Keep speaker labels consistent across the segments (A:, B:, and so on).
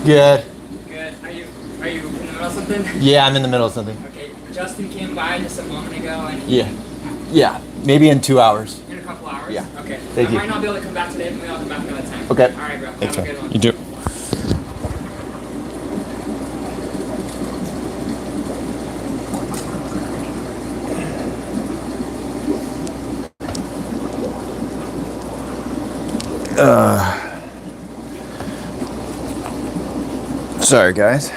A: Good.
B: Good. Are you in the middle of something?
A: Yeah, I'm in the middle of something.
B: Okay. Justin came by just a moment ago and
A: Yeah. Maybe in 2 hours.
B: in a couple hours?
A: Yeah.
B: Okay.
A: Thank you.
B: I might not be able to come back today, but maybe I'll come back another time.
A: Okay.
B: All right, bro.
A: Thanks,
B: Have a
A: man.
B: good one.
A: You too. Sorry, guys.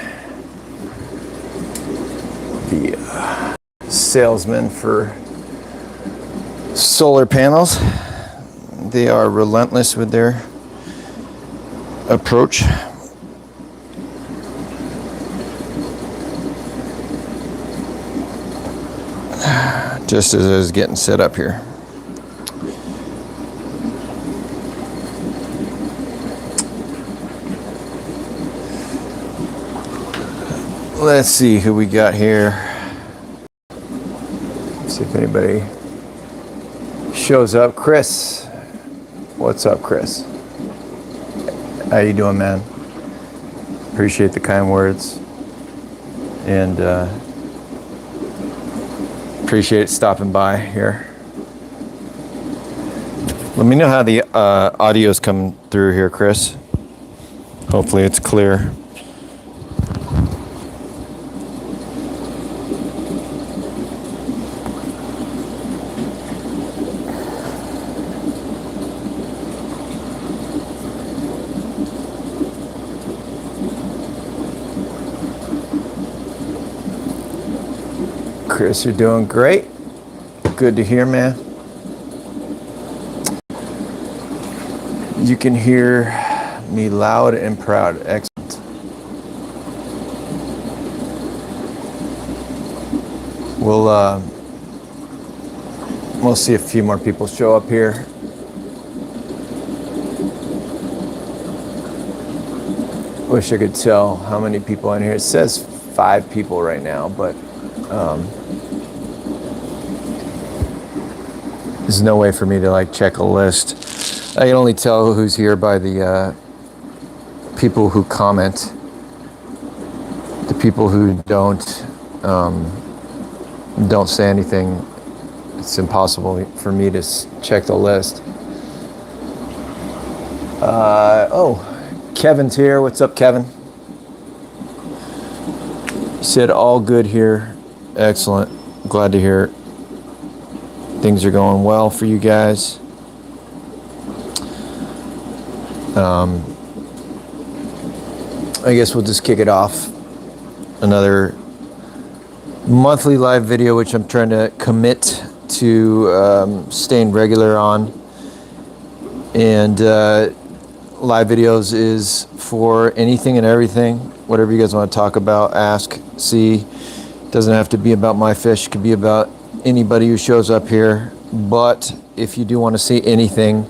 A: The salesman for solar panels. They are relentless with their approach. Just as I was getting set up here. Let's see who we got here. See if anybody shows up. Chris. What's up, Chris? How you doing, man? Appreciate the kind words. And appreciate stopping by here. Let me know how the audio's coming through here, Chris. Hopefully it's clear. Chris, you're doing great. Good to hear, man. You can hear me loud and proud. Excellent. We'll see a few more people show up here. Wish I could tell how many people in here. It says 5 people right now, but there's no way for me to like check a list. I can only tell who's here by the people who comment. The people who don't say anything, it's impossible for me to check the list. Oh, Kevin's here. What's up, Kevin? He said all good here. Excellent. Glad to hear things are going well for you guys. I guess we'll just kick it off. Another monthly live video, which I'm trying to commit to staying regular on. And live videos is for anything and everything. Whatever you guys want to talk about, ask, see. Doesn't have to be about my fish. It could be about anybody who shows up here. But if you do want to see anything,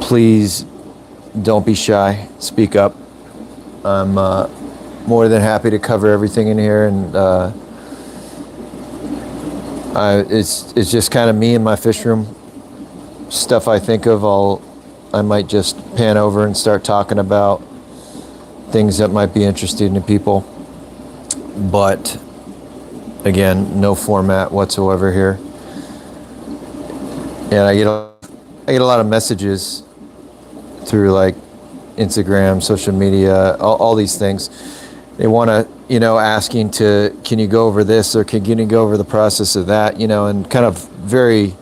A: please don't be shy. Speak up. I'm more than happy to cover everything in here, and it's just kind of me and my fish room stuff. I think of I might just pan over and start talking about things that might be interesting to people. But again, no format whatsoever here. And I get a lot of messages through like Instagram, social media, all these things. They want to, asking can you go over this, or can you go over the process of that, and kind of it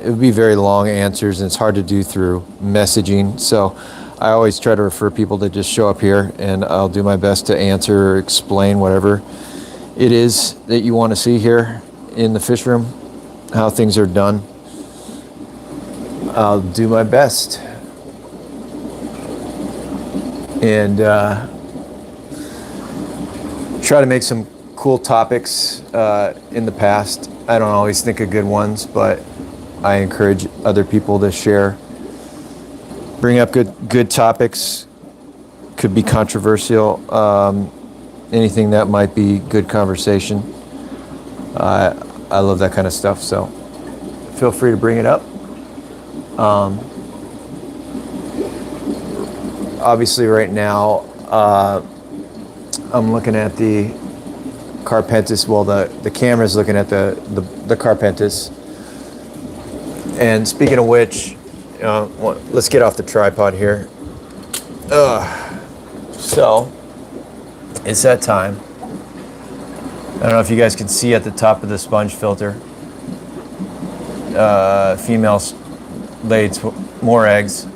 A: would be very long answers, and it's hard to do through messaging. So I always try to refer people to just show up here, and I'll do my best to answer or explain whatever it is that you want to see here in the fish room, how things are done. I'll do my best. And try to make some cool topics in the past. I don't always think of good ones, but I encourage other people to share. Bring up good topics. Could be controversial. Anything that might be good conversation. I love that kind of stuff, so feel free to bring it up. obviously right now, I'm looking at the Carpentis. Well, the camera's looking at the Carpentis. And speaking of which, let's get off the tripod here. So, it's that time. I don't know if you guys can see at the top of the sponge filter. Female laid more eggs.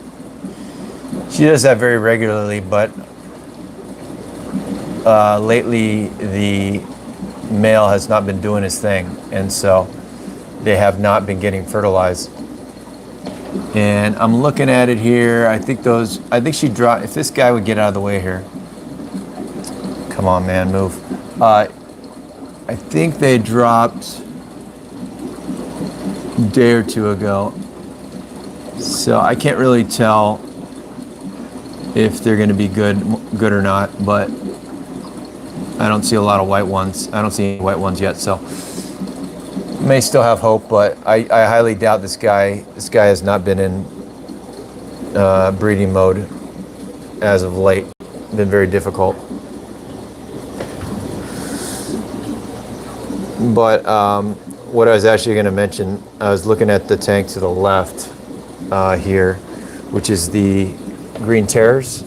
A: She does that very regularly, but lately the male has not been doing his thing, and so they have not been getting fertilized. And I'm looking at it here. I think she dropped. If this guy would get out of the way here. Come on, man, move. I think they dropped a day or two ago. So I can't really tell if they're going to be good or not, but I don't see a lot of white ones. I don't see any white ones yet, so may still have hope, but I highly doubt this guy has not been in breeding mode as of late. Been very difficult. But what I was actually going to mention, I was looking at the tank to the left here, which is the green terrors.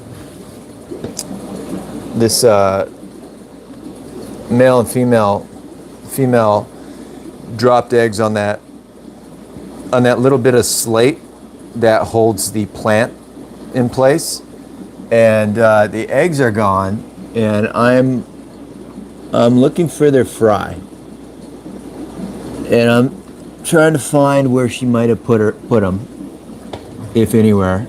A: This male and female dropped eggs on that little bit of slate that holds the plant in place, and the eggs are gone, and I'm looking for their fry, and I'm trying to find where she might have put them, if anywhere.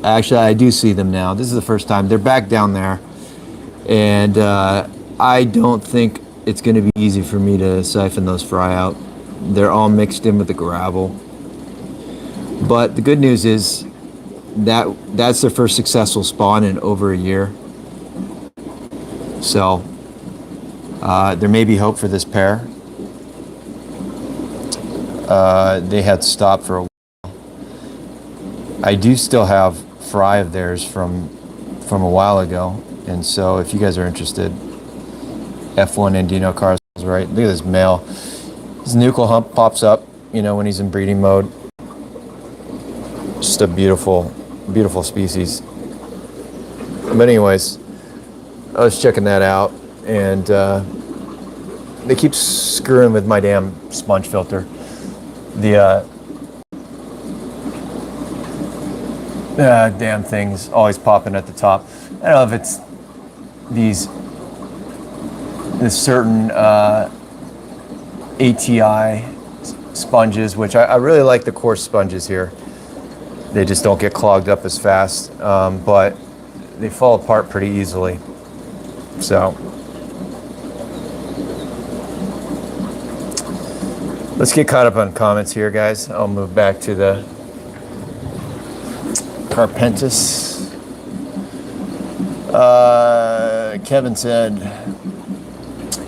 A: Actually, I do see them now. This is the first time. They're back down there, and I don't think it's going to be easy for me to siphon those fry out. They're all mixed in with the gravel. But the good news is that's their first successful spawn in over a year. So there may be hope for this pair. They had stopped for a while. I do still have fry of theirs from a while ago, and so if you guys are interested, F1 Andino cars, right? Look at this male. His nuchal hump pops up, when he's in breeding mode. Just a beautiful, beautiful species. But anyways, I was checking that out, and they keep screwing with my damn sponge filter. The damn thing's always popping at the top. I don't know if it's this certain ATI sponges, which I really like the coarse sponges here. They just don't get clogged up as fast, but they fall apart pretty easily. So let's get caught up on comments here, guys. I'll move back to the Carpentis. Kevin said,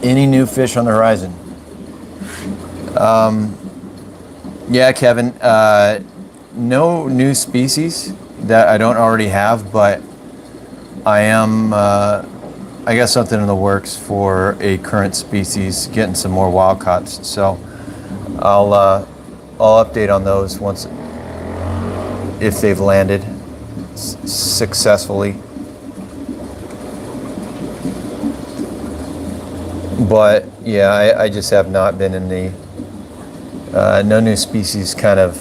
A: any new fish on the horizon? Yeah, Kevin, no new species that I don't already have, but I got something in the works for a current species, getting some more wild caughts. So I'll update on those once, if they've landed successfully. But yeah, I just have not been in the no new species kind of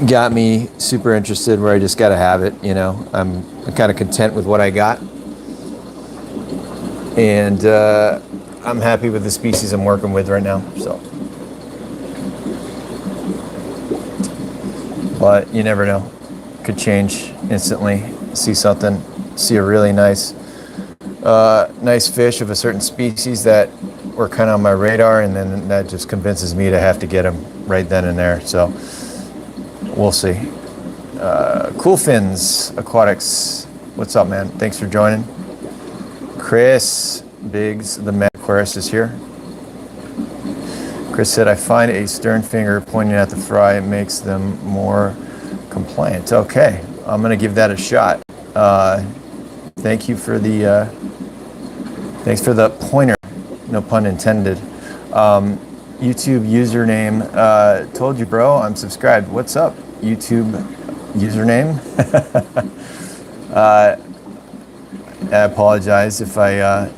A: got me super interested, where I just got to have it. I'm kind of content with what I got, and I'm happy with the species I'm working with right now. So, but you never know, could change instantly. See something, see a really nice fish of a certain species that were kind of on my radar, and then that just convinces me to have to get them right then and there. So we'll see. Cool Fins Aquatics, what's up, man? Thanks for joining. Chris Biggs, the Mad Aquarist, is here. Chris said, I find a stern finger pointing at the fry, it makes them more compliant. Okay, I'm gonna give that a shot. Thank you for the thanks for the pointer. No pun intended. YouTube username. Told you, bro. I'm subscribed. What's up, YouTube username? I apologize if I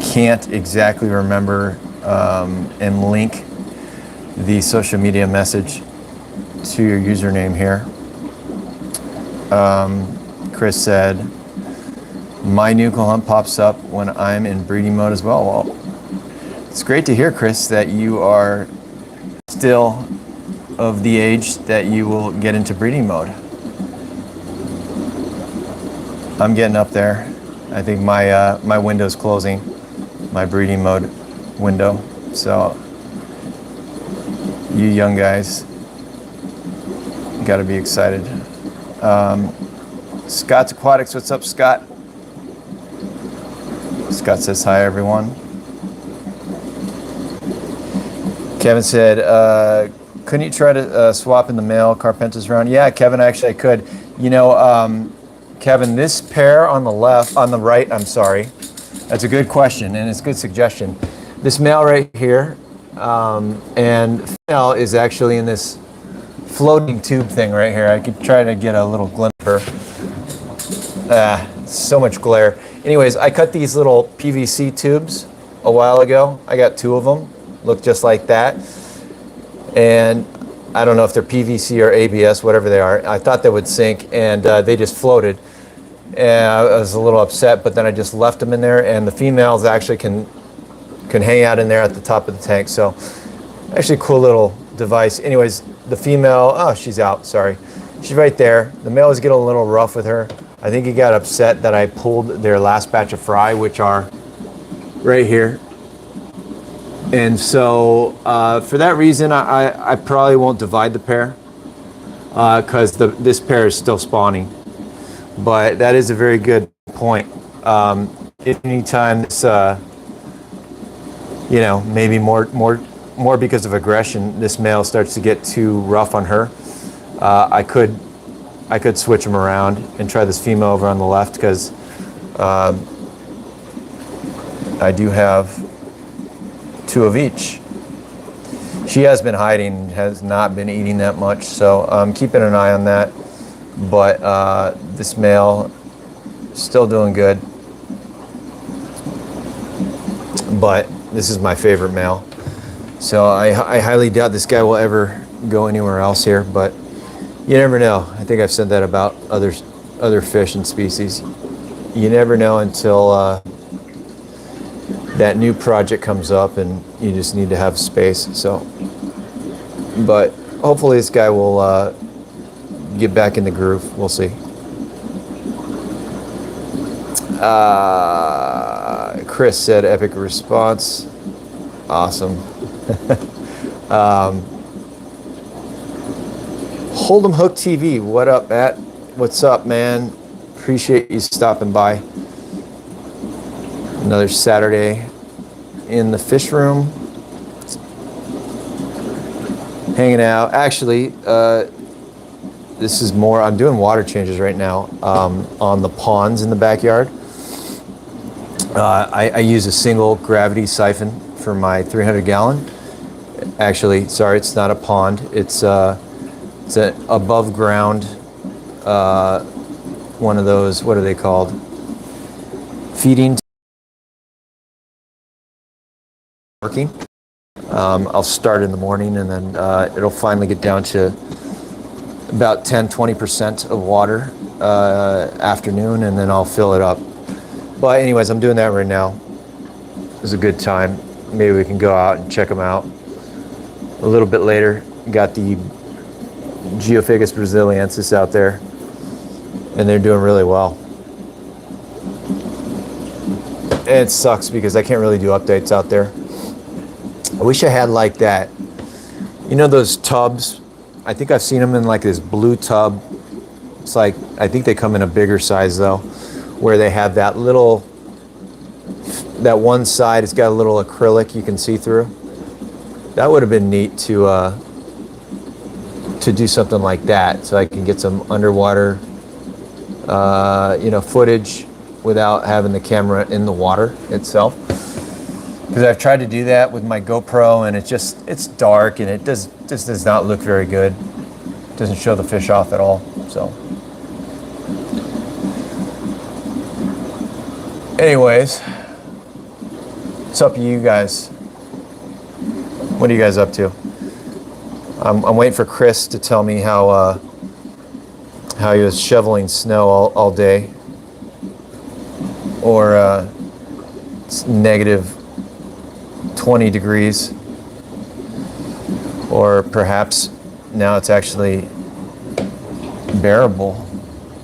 A: can't exactly remember and link the social media message to your username here. Chris said, my nuchal hunt pops up when I'm in breeding mode as well. Well, it's great to hear, Chris, that you are still of the age that you will get into breeding mode. I'm getting up there. I think my my window's closing, my breeding mode window. So you young guys got to be excited. Scott's Aquatics, what's up, Scott? Scott says hi, everyone. Kevin said, couldn't you try to swap in the male Carpenters around? Yeah, Kevin, actually I could. You know, Kevin, this pair on the left, on the right, I'm sorry. That's a good question, and it's a good suggestion. This male right here, and female is actually in this floating tube thing right here. I could try to get a little glimpse of her. So much glare. Anyways, I cut these little PVC tubes a while ago. I got 2 of them, look just like that. And I don't know if they're PVC or ABS, whatever they are. I thought they would sink, and they just floated. And I was a little upset, but then I just left them in there, and the females actually can hang out in there at the top of the tank. So actually a cool little device. Anyways, the female, oh, she's out, sorry. She's right there. The male is getting a little rough with her. I think he got upset that I pulled their last batch of fry, which are right here. And so for that reason, I probably won't divide the pair because this pair is still spawning. But that is a very good point. Anytime this, you know, maybe more because of aggression, this male starts to get too rough on her, I could switch them around and try this female over on the left because I do have 2 of each. She has been hiding, has not been eating that much, so I'm keeping an eye on that. But this male still doing good. But this is my favorite male. So I highly doubt this guy will ever go anywhere else here, but you never know. I think I've said that about other fish and species. You never know until that new project comes up and you just need to have space. So, but hopefully this guy will get back in the groove. We'll see. Chris said epic response. Awesome. Hold'em Hook TV, what up, Matt? What's up, man? Appreciate you stopping by. Another Saturday in the fish room, hanging out. Actually, this is more, I'm doing water changes right now on the ponds in the backyard. I use a single gravity siphon for my 300 gallon. Actually, sorry, it's not a pond. It's an above ground, one of those, what are they called? Feeding. Working. I'll start in the morning and then it'll finally get down to about 10-20% of water afternoon, and then I'll fill it up. But anyways, I'm doing that right now. It's a good time. Maybe we can go out and check them out. A little bit later, got the Geophagus brasiliensis out there, and they're doing really well. And it sucks because I can't really do updates out there. I wish I had like that. You know those tubs? I think I've seen them in like this blue tub. It's like, I think they come in a bigger size though, where they have that little, that one side, it's got a little acrylic you can see through. That would have been neat to to do something like that, so I can get some underwater, footage without having the camera in the water itself. Because I've tried to do that with my GoPro, and it's dark, and it just does not look very good. It doesn't show the fish off at all. So, anyways, it's up to you guys. What are you guys up to? I'm waiting for Chris to tell me how he was shoveling snow all day, or it's negative 20 degrees, or perhaps now it's actually bearable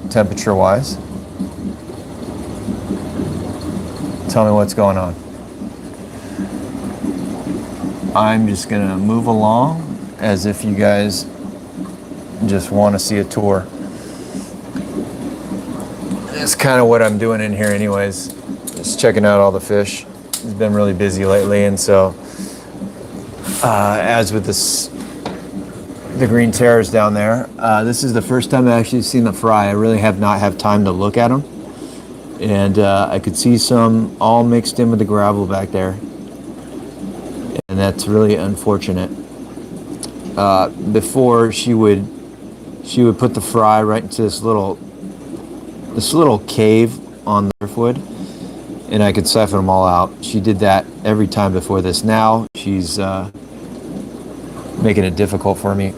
A: temperature wise. Tell me what's going on. I'm just gonna move along as if you guys just want to see a tour. That's kind of what I'm doing in here anyways, just checking out all the fish. It's been really busy lately, and so as with the green terrors down there, this is the first time I've actually seen the fry. I really have not had time to look at them, and I could see some all mixed in with the gravel back there, and that's really unfortunate. Before she would put the fry right into this little cave on the driftwood, and I could siphon them all out. She did that every time before this. Now she's making it difficult for me.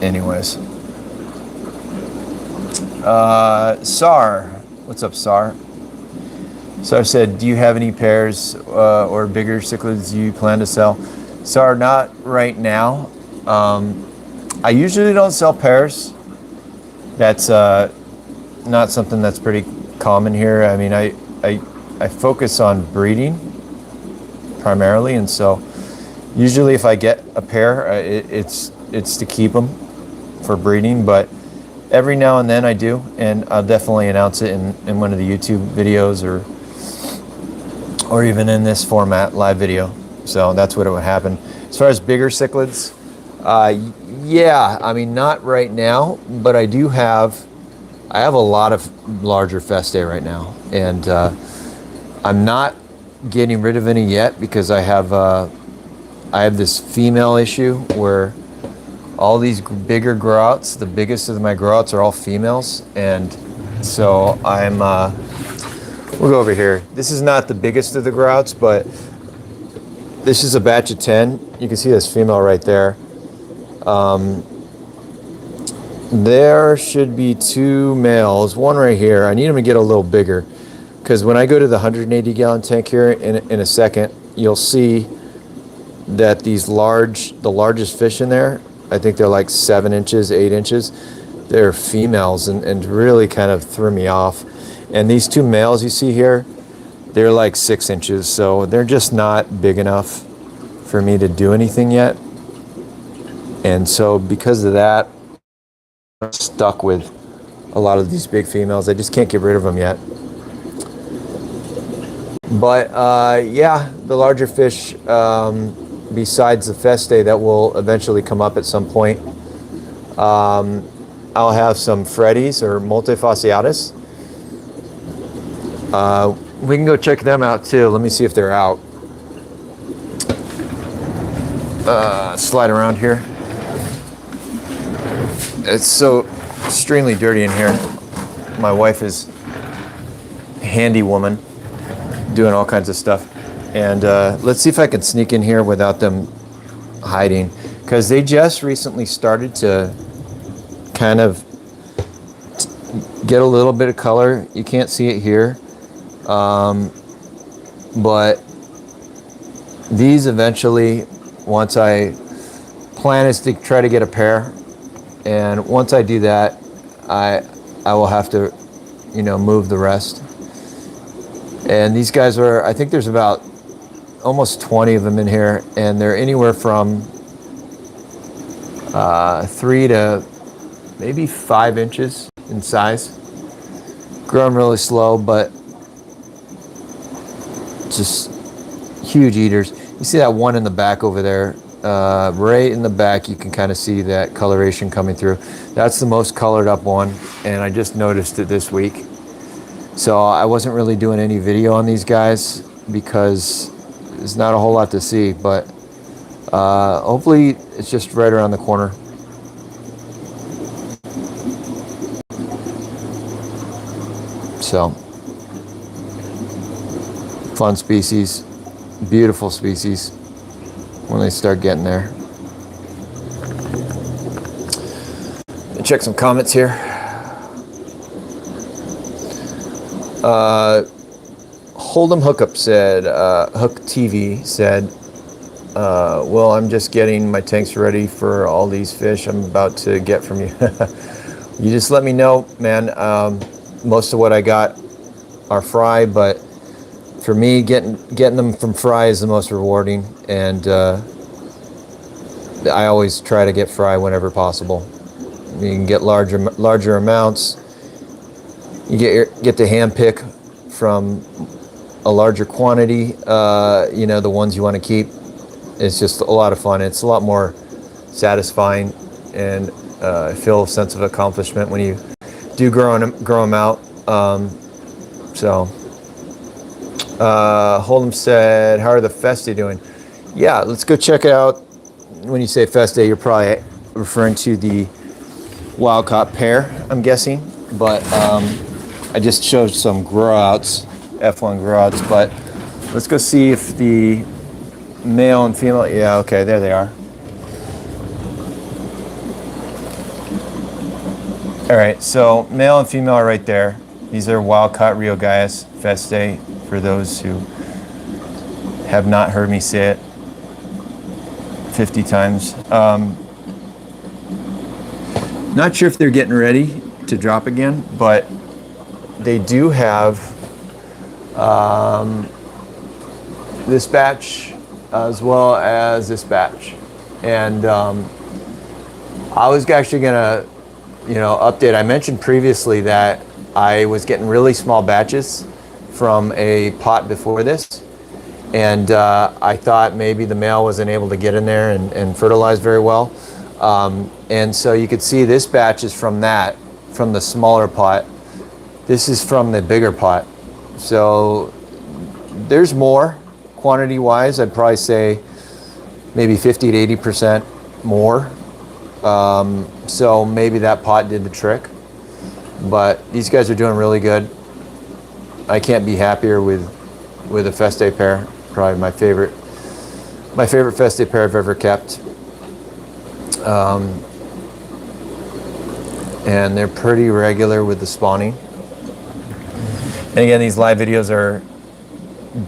A: Anyways, Sar, what's up, Sar? Sar said, do you have any pairs or bigger cichlids you plan to sell? Sar, not right now. I usually don't sell pairs. That's not something that's pretty common here. I mean, I focus on breeding primarily, and so usually if I get a pair, it's to keep them for breeding, but every now and then I do, and I'll definitely announce it in one of the YouTube videos or even in this format, live video. So that's what it would happen. As far as bigger cichlids, yeah, I mean, not right now, but I have a lot of larger Festae right now, and I'm not getting rid of any yet because I have this female issue where all these bigger growouts, the biggest of my growouts, are all females, and so we'll go over here. This is not the biggest of the growouts, but this is a batch of 10. You can see this female right there. There should be 2 males, one right here. I need them to get a little bigger, because when I go to the 180-gallon tank here in a second, you'll see that the largest fish in there, I think they're like 7 inches, 8 inches. They're females, and really kind of threw me off. And these 2 males you see here, they're like 6 inches, so they're just not big enough for me to do anything yet. And so because of that, I'm stuck with a lot of these big females. I just can't get rid of them yet. But yeah, the larger fish, besides the Festae that will eventually come up at some point, I'll have some Freddies or multifasciatus. We can go check them out too. Let me see if they're out. Slide around here. It's so extremely dirty in here. My wife is handy woman doing all kinds of stuff. And let's see if I can sneak in here without them hiding, because they just recently started to kind of get a little bit of color. You can't see it here, but these eventually, once I plan is to try to get a pair, and once I do that, I will have to, move the rest. And these guys are, I think there's about almost 20 of them in here, and they're anywhere from 3 to maybe 5 inches in size. Growing really slow, but just huge eaters. You see that one in the back over there? right in the back, you can kind of see that coloration coming through. That's the most colored up one, and I just noticed it this week. So I wasn't really doing any video on these guys because there's not a whole lot to see, but hopefully it's just right around the corner. So, fun species, beautiful species when they start getting there. Check some comments here. Hold'em Hookup said, Hook TV said, well, I'm just getting my tanks ready for all these fish I'm about to get from you. You just let me know, man. Most of what I got are fry, but for me, getting them from fry is the most rewarding, and I always try to get fry whenever possible. You can get larger amounts. You get to hand pick from a larger quantity. You know, the ones you want to keep. It's just a lot of fun. It's a lot more satisfying, and I feel a sense of accomplishment when you do grow them out. Hold'em said, how are the Festae doing? Yeah, let's go check it out. When you say Festae, you're probably referring to the wild-caught pair, I'm guessing. But I just showed some growouts, F1 growouts. But let's go see if the male and female, yeah, okay, there they are. All right, so male and female are right there. These are wild-caught Rio Gaius Festae, for those who have not heard me say it 50 times. Not sure if they're getting ready to drop again, but they do have this batch as well as this batch. And I was actually gonna, update. I mentioned previously that I was getting really small batches from a pot before this, and I thought maybe the male wasn't able to get in there and fertilize very well. And so you could see this batch is from the smaller pot. This is from the bigger pot. So there's more quantity-wise. I'd probably say maybe 50 to 80% more. So maybe that pot did the trick. But these guys are doing really good. I can't be happier with a Festae pair. Probably my favorite Festae pair I've ever kept. And they're pretty regular with the spawning. And again, these live videos are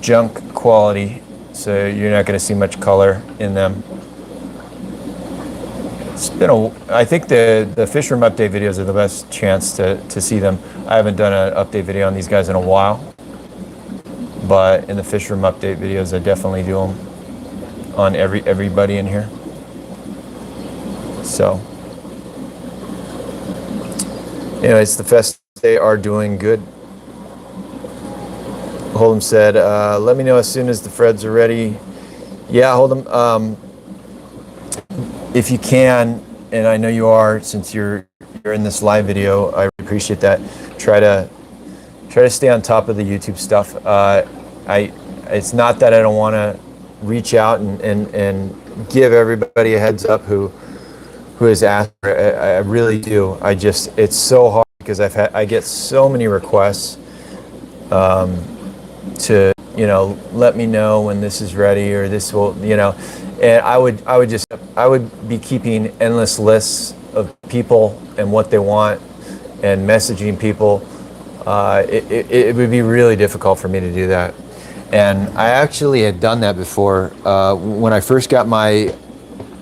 A: junk quality, so you're not going to see much color in them. It's been I think the fish room update videos are the best chance to see them. I haven't done an update video on these guys in a while, but in the fish room update videos, I definitely do them on everybody in here. So, anyways, the Festae are doing good. Hold'em said, let me know as soon as the Freds are ready. Yeah, Hold'em, if you can, and I know you are, since you're in this live video, I appreciate that. Try to stay on top of the YouTube stuff. It's not that I don't want to reach out and give everybody a heads up who has asked. I really do. It's so hard because I get so many requests to let me know when this is ready, or this will, and I would be keeping endless lists of people and what they want and messaging people. It would be really difficult for me to do that. And I actually had done that before. When I first got my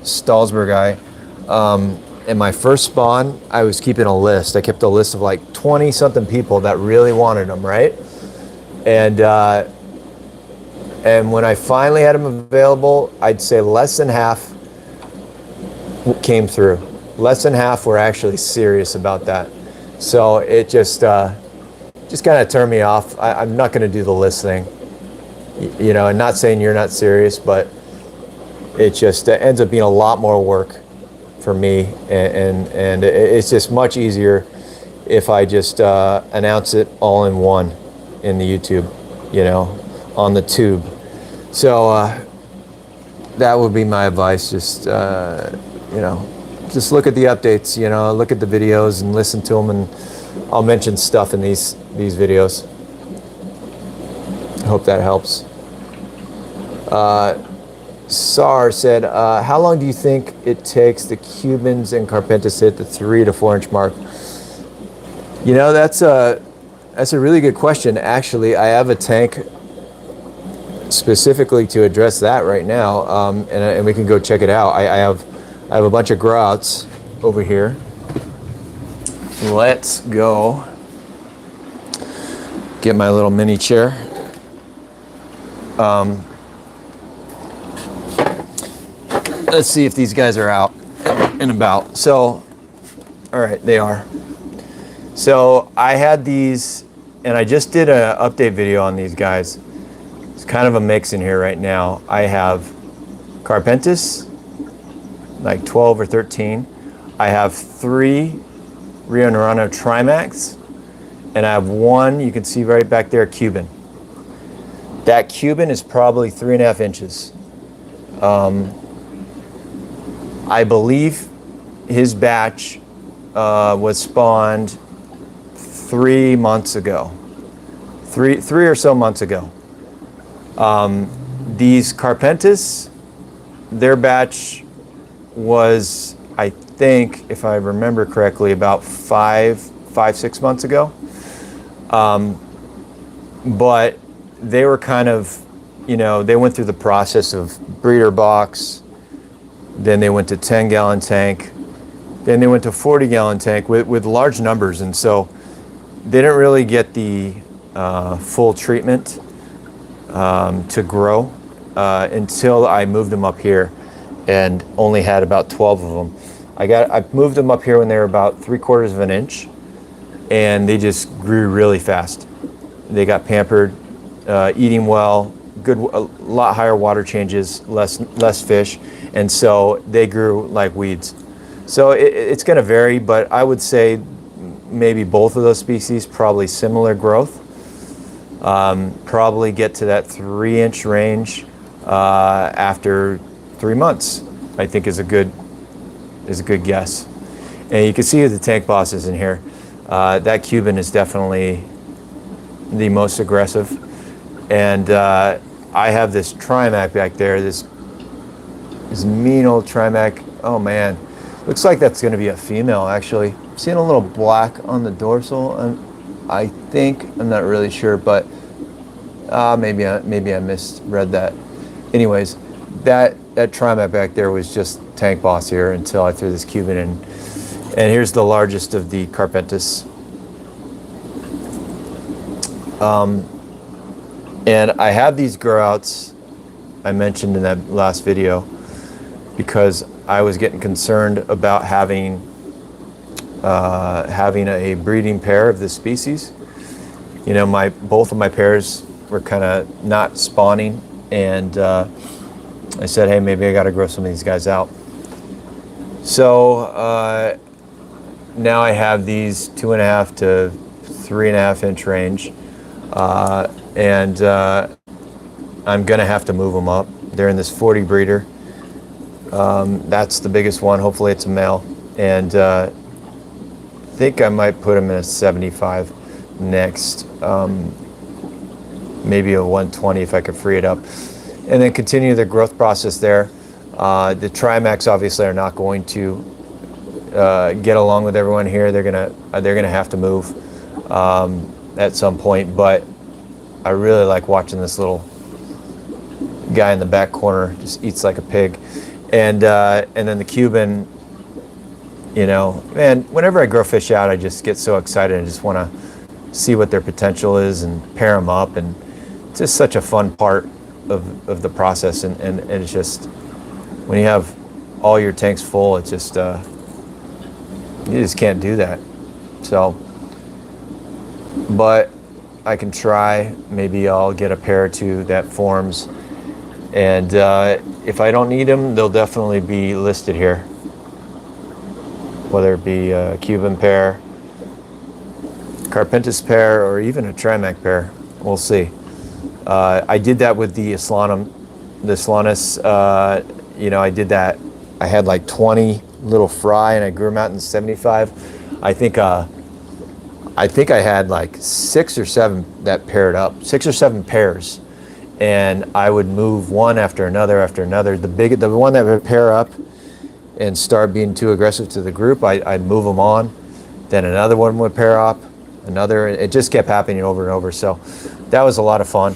A: Stalsberg eye, in my first spawn, I was keeping a list. I kept a list of like 20 something people that really wanted them, right? And when I finally had them available, I'd say less than half came through. Less than half were actually serious about that. So it just kind of turned me off. I'm not going to do the list thing, and not saying you're not serious, but it just ends up being a lot more work for me, and it's just much easier if I just announce it all in one in the YouTube, on the tube. So that would be my advice. Just just look at the updates. Look at the videos and listen to them, and I'll mention stuff in these videos. I hope that helps. Sar said, how long do you think it takes the Cubans and Carpenters to hit the 3 to 4 inch mark? That's a really good question. Actually, I have a tank specifically to address that right now, and we can go check it out. I have a bunch of growouts over here. Let's go get my little mini chair. Let's see if these guys are out and about. So, all right, they are. So I had these, and I just did an update video on these guys. It's kind of a mix in here right now. I have Carpentis, like 12 or 13. I have 3 Rio Naranjo Trimax, and I have 1, you can see right back there, Cuban. That Cuban is probably 3.5 inches. I believe his batch was spawned 3 months ago, three or so months ago. These Carpentis, their batch was, I think, if I remember correctly, about 6 months ago. But they were kind of, they went through the process of breeder box, then they went to 10-gallon tank, then they went to 40-gallon tank with large numbers, and so they didn't really get the full treatment to grow until I moved them up here, and only had about 12 of them. I moved them up here when they were about 3/4 of an inch, and they just grew really fast. They got pampered, eating well, a lot higher water changes, less fish, and so they grew like weeds. So it's going to vary, but I would say maybe both of those species probably similar growth. Probably get to that 3-inch range after 3 months, I think is a good guess. And you can see the tank bosses in here. That Cuban is definitely the most aggressive. And I have this Trimac back there, this mean old Trimac. Oh man, looks like that's gonna be a female actually. I'm seeing a little black on the dorsal, and I think, I'm not really sure, but maybe I misread that. Anyways, that Trimac back there was just tank boss here until I threw this Cuban in. And here's the largest of the Carpentis. And I have these growouts I mentioned in that last video because I was getting concerned about having a breeding pair of this species. Both of my pairs were kind of not spawning, and I said, hey, maybe I got to grow some of these guys out. So now I have these 2.5 to 3.5 inch range, and I'm gonna have to move them up. They're in this 40 breeder. That's the biggest one. Hopefully it's a male, and I think I might put him in a 75 next, maybe a 120 if I could free it up, and then continue the growth process there. The Trimacs obviously are not going to get along with everyone here. They're gonna have to move at some point, but I really like watching this little guy in the back corner just eats like a pig. And then the Cuban, man, whenever I grow fish out, I just get so excited. I just want to see what their potential is and pair them up, and it's just such a fun part of the process. And it's just, when you have all your tanks full, it's just you just can't do that. So, but I can try. Maybe I'll get a pair or two that forms, And if I don't need them, they'll definitely be listed here. Whether it be a Cuban pair, Carpentis pair, or even a Trimac pair. We'll see. I did that with the Aslanum, the Aslanus. I did that. I had like 20 little fry, and I grew them out in 75. I think I had like 6 or 7 that paired up, 6 or 7 pairs, and I would move one after another after another. The one that would pair up and start being too aggressive to the group, I'd move them on. Then another one would pair up, another. It just kept happening over and over. So that was a lot of fun.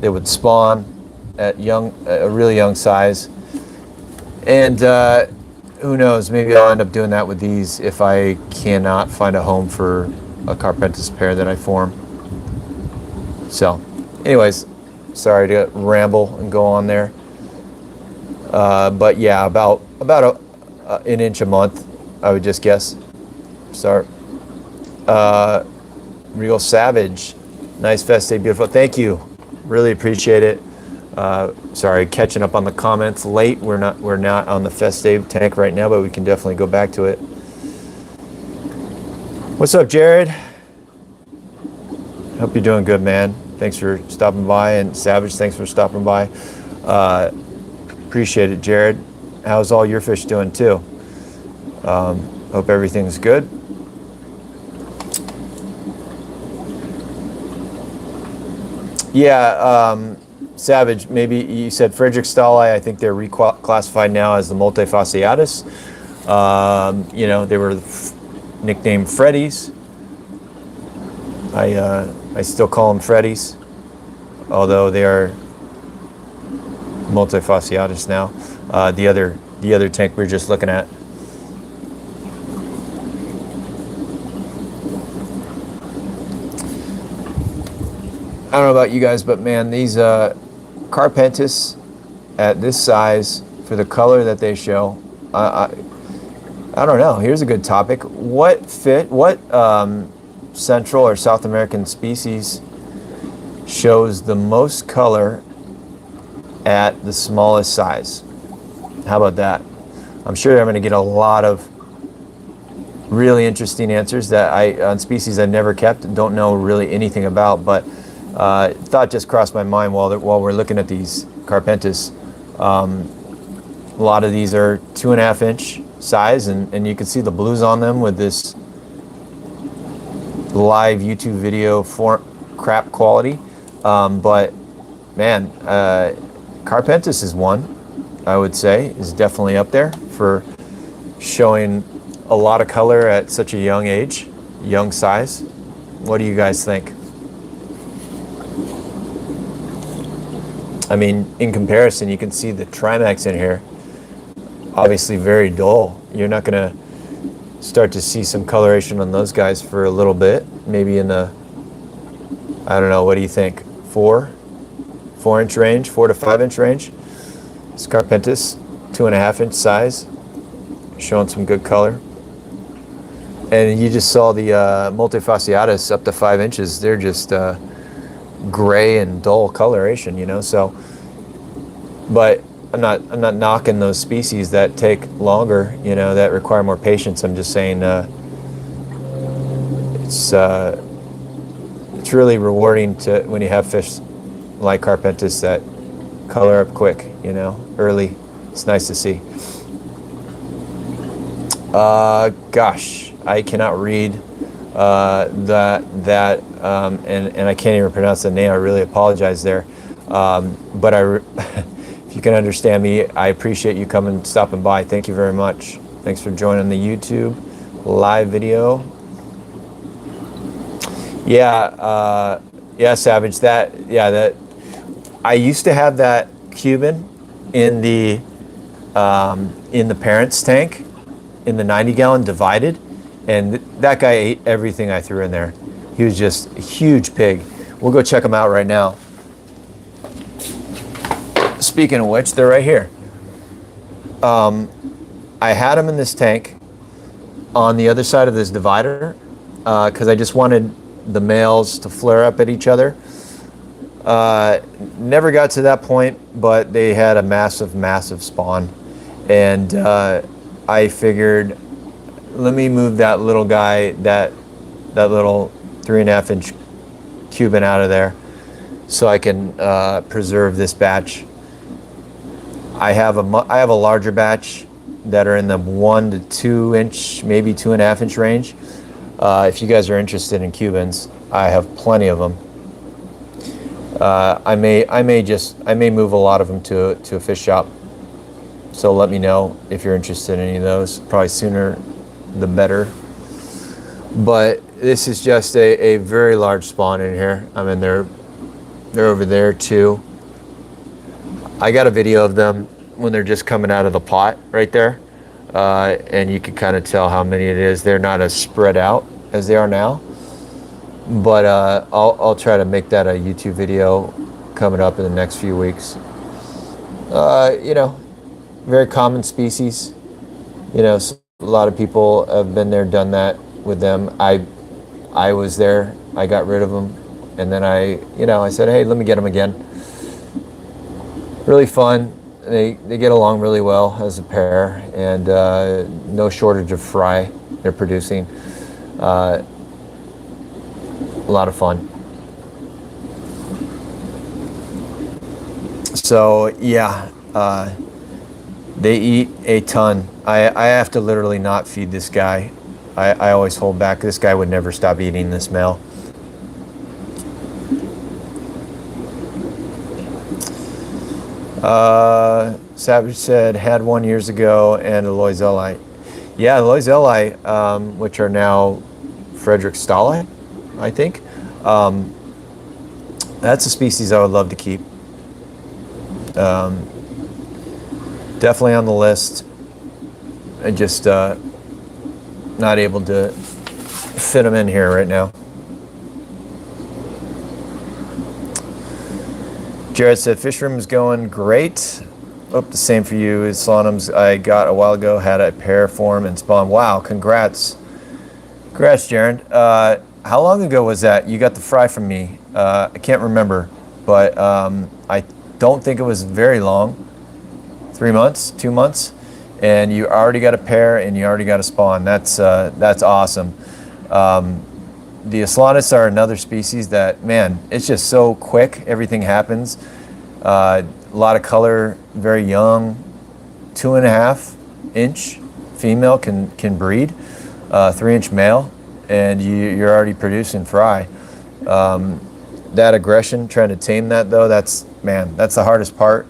A: They would spawn at a really young size, and who knows? Maybe I'll end up doing that with these if I cannot find a home for a Carpentis pair that I form. So, anyways, sorry to ramble and go on there. But yeah, about an inch a month, I would just guess. Sorry. Real Savage, nice Festae, beautiful. Thank you, really appreciate it. Sorry, catching up on the comments late. We're not on the Festae tank right now, but we can definitely go back to it. What's up, Jared? Hope you're doing good, man. Thanks for stopping by, and Savage, thanks for stopping by. Appreciate it, Jared. How's all your fish doing too? Hope everything's good. Yeah, Savage, maybe you said Frederickstali. I think they're reclassified now as the multifasciatus. They were nicknamed Freddies. I still call them Freddies, although they are multifasciatus now. The other tank we were just looking at. I don't know about you guys, but man, these Carpentis at this size, for the color that they show, I don't know. Here's a good topic. What Central or South American species shows the most color at the smallest size? How about that? I'm sure I'm going to get a lot of really interesting answers that on species I never kept, don't know really anything about, but thought just crossed my mind while we're looking at these Carpentis. A lot of these are 2.5 inch size, and you can see the blues on them with this live YouTube video crap quality. But man, Carpentis is one, I would say, is definitely up there for showing a lot of color at such a young age, young size. What do you guys think? I mean, in comparison, you can see the Trimacs in here, obviously very dull. You're not going to start to see some coloration on those guys for a little bit, maybe in the, I don't know, what do you think, 4 inch range, 4 to 5 inch range? It's Carpentis, 2.5 inch size, showing some good color. And you just saw the multifasciatus up to 5 inches. They're just gray and dull coloration, so, but I'm not knocking those species that take longer, that require more patience. I'm just saying it's really rewarding when you have fish like Carpentis that color up quick, early. It's nice to see. Gosh, I cannot read and I can't even pronounce the name. I really apologize there. But if you can understand me, I appreciate you stopping by. Thank you very much. Thanks for joining the YouTube live video. Yeah, Savage. That I used to have that Cuban in the parents' tank in the 90-gallon divided, and that guy ate everything I threw in there. He was just a huge pig. We'll go check him out right now. Speaking of which, they're right here. I had them in this tank on the other side of this divider because I just wanted the males to flare up at each other. Never got to that point, but they had a massive spawn, and I figured, let me move that little guy, that little 3.5-inch Cuban out of there, so I can preserve this batch. I have a larger batch that are in the 1 to 2 inch, maybe 2.5-inch range. If you guys are interested in Cubans, I have plenty of them. I may move a lot of them to a fish shop. So let me know if you're interested in any of those. Probably sooner the better. But this is just a very large spawn in here. I mean, they're over there too. I got a video of them when they're just coming out of the pot right there. And you can kind of tell how many it is. They're not as spread out as they are now. But I'll try to make that a YouTube video coming up in the next few weeks. You know, very common species. You know, a lot of people have been there, done that with them. I was there. I got rid of them, and then I said, hey, let me get them again. Really fun. They get along really well as a pair, and no shortage of fry they're producing. A lot of fun. So yeah, they eat a ton. I have to literally not feed this guy. I always hold back. This guy would never stop eating this male. Savage said, had one years ago, and a Loiseli. Yeah, Loiseli, which are now Frederick Stahle, I think. That's a species I would love to keep. Definitely on the list. I just not able to fit them in here right now. Jared said, fish room is going great. Hope the same for you. Solonums I got a while ago had a pair form and spawn. Wow, congrats. Congrats, Jared. How long ago was that? You got the fry from me. I can't remember, but I don't think it was very long. 3 months, 2 months, and you already got a pair and you already got a spawn. That's awesome. The Aslanus are another species that, man, it's just so quick. Everything happens. A lot of color, very young. 2.5-inch female can breed. 3-inch male, and you're already producing fry. That aggression, trying to tame that though, that's the hardest part.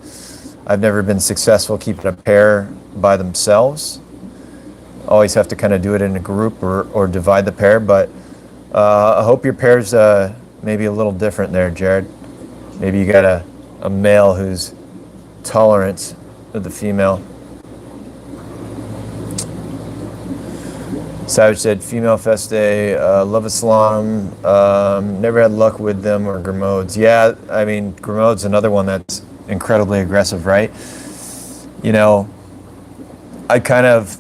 A: I've never been successful keeping a pair by themselves. Always have to kind of do it in a group or divide the pair, but I hope your pair's maybe a little different there, Jared. Maybe you got a male who's tolerant of the female. Savage said, female Festae, love a salon. Never had luck with them or Grimaud's. Yeah, I mean, Grimaud's another one that's incredibly aggressive, right? You know, I kind of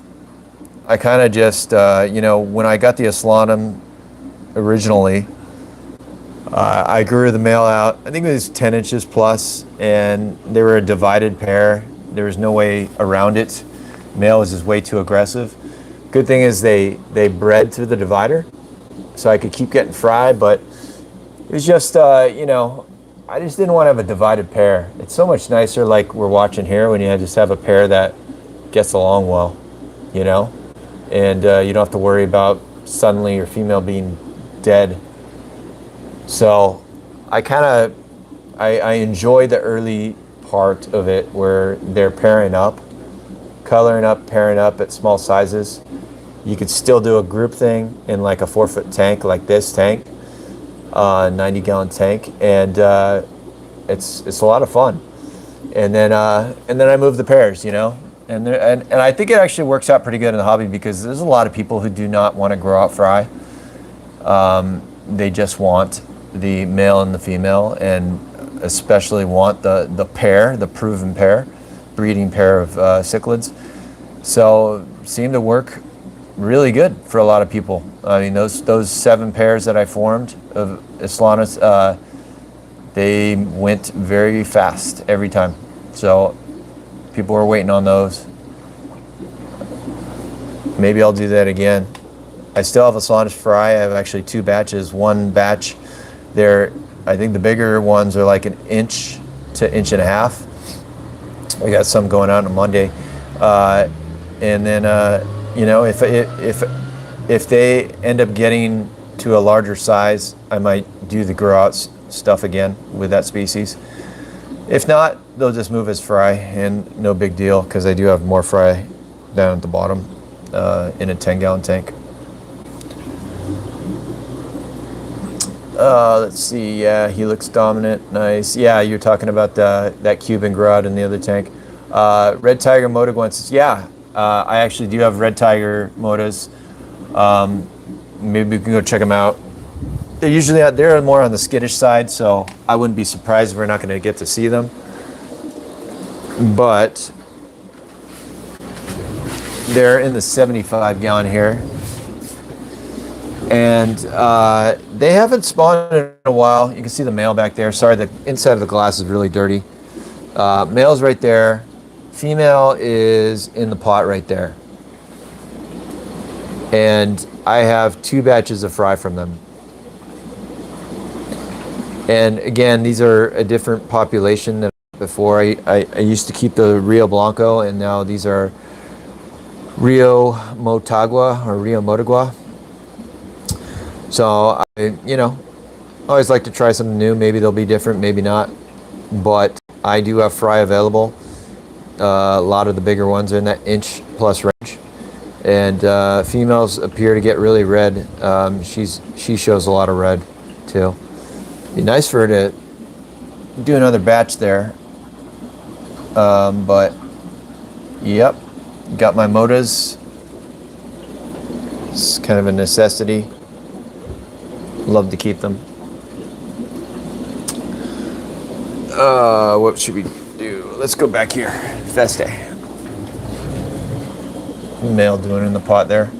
A: just, when I got the Aslanum originally, I grew the male out. I think it was 10 inches plus, and they were a divided pair. There was no way around it. Male was just way too aggressive. Good thing is they bred through the divider, so I could keep getting fry, but it was just, I just didn't want to have a divided pair. It's so much nicer, like we're watching here, when you just have a pair that gets along well, and you don't have to worry about suddenly your female being dead. So I enjoy the early part of it where they're pairing up, coloring up, pairing up at small sizes. You could still do a group thing in like a 4-foot tank, like this tank, 90-gallon tank, and it's a lot of fun. And then I move the pairs, and I think it actually works out pretty good in the hobby, because there's a lot of people who do not want to grow out fry. They just want the male and the female, and especially want the pair, the proven pair, breeding pair of cichlids. So seem to work really good for a lot of people. I mean, those 7 pairs that I formed of Aslanus, they went very fast every time. So people were waiting on those. Maybe I'll do that again. I still have a Solanus fry. I have actually 2 batches. One batch, I think the bigger ones are like 1 inch to 1.5 inches. We got some going out on Monday. And then, you know, if they end up getting to a larger size, I might do the growouts stuff again with that species. If not, they'll just move as fry, and no big deal, because I do have more fry down at the bottom in a 10-gallon tank. Let's see. Yeah, he looks dominant. Nice. Yeah, you're talking about that Cuban growout in the other tank. Red Tiger Motaguensis. Yeah, I actually do have Red Tiger Motas. Maybe we can go check them out. They're usually they're more on the skittish side, so I wouldn't be surprised if we're not going to get to see them. But they're in the 75-gallon here. And they haven't spawned in a while. You can see the male back there. Sorry, the inside of the glass is really dirty. Male's right there. Female is in the pot right there. And I have 2 batches of fry from them. And again, these are a different population than before. I used to keep the Rio Blanco, and now these are Rio Motagua or Rio Motagua. So I, you know, always like to try something new. Maybe they'll be different, maybe not. But I do have fry available. A lot of the bigger ones are in that 1+ inch range. And females appear to get really red. She shows a lot of red too. Be nice for her to do another batch there. But yep, got my Motas. It's kind of a necessity. Love to keep them. What should we do? Let's go back here. Festae. Male doing in the pot there.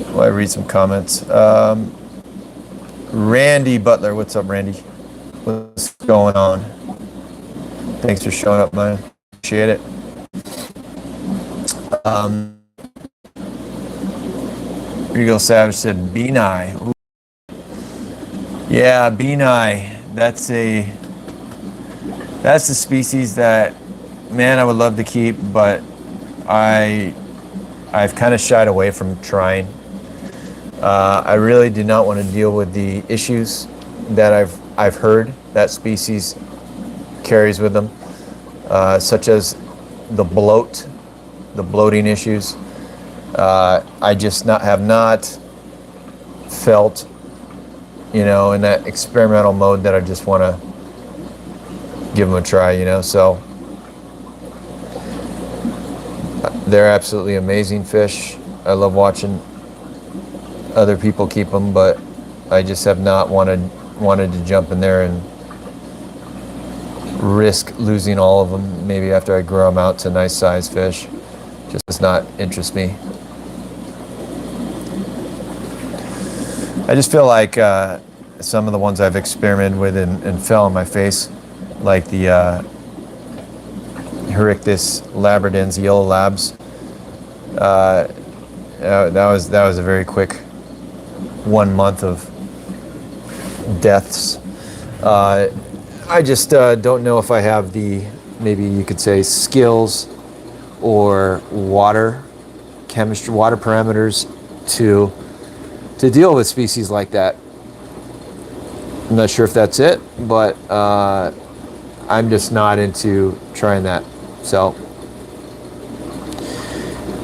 A: Well, I read some comments. Randy Butler, what's up, Randy? What's going on? Thanks for showing up, man. Appreciate it. Regal Savage said Benai. Ooh. Yeah, Benai. That's the species that, man, I would love to keep, but I've kind of shied away from trying. I really do not want to deal with the issues that I've heard that species carries with them, such as the bloating issues. I just have not felt, you know, in that experimental mode that I just want to give them a try, you know. So they're absolutely amazing fish. I love watching other people keep them, but I just have not wanted to jump in there and risk losing all of them maybe after I grow them out to nice size fish. Just does not interest me. I just feel like some of the ones I've experimented with and fell on my face, like the Herictis labradens, yellow labs. That was a very quick 1 month of deaths. I just don't know if I have the, maybe you could say, skills or water chemistry, water parameters to deal with species like that. I'm not sure if that's it, but I'm just not into trying that. So,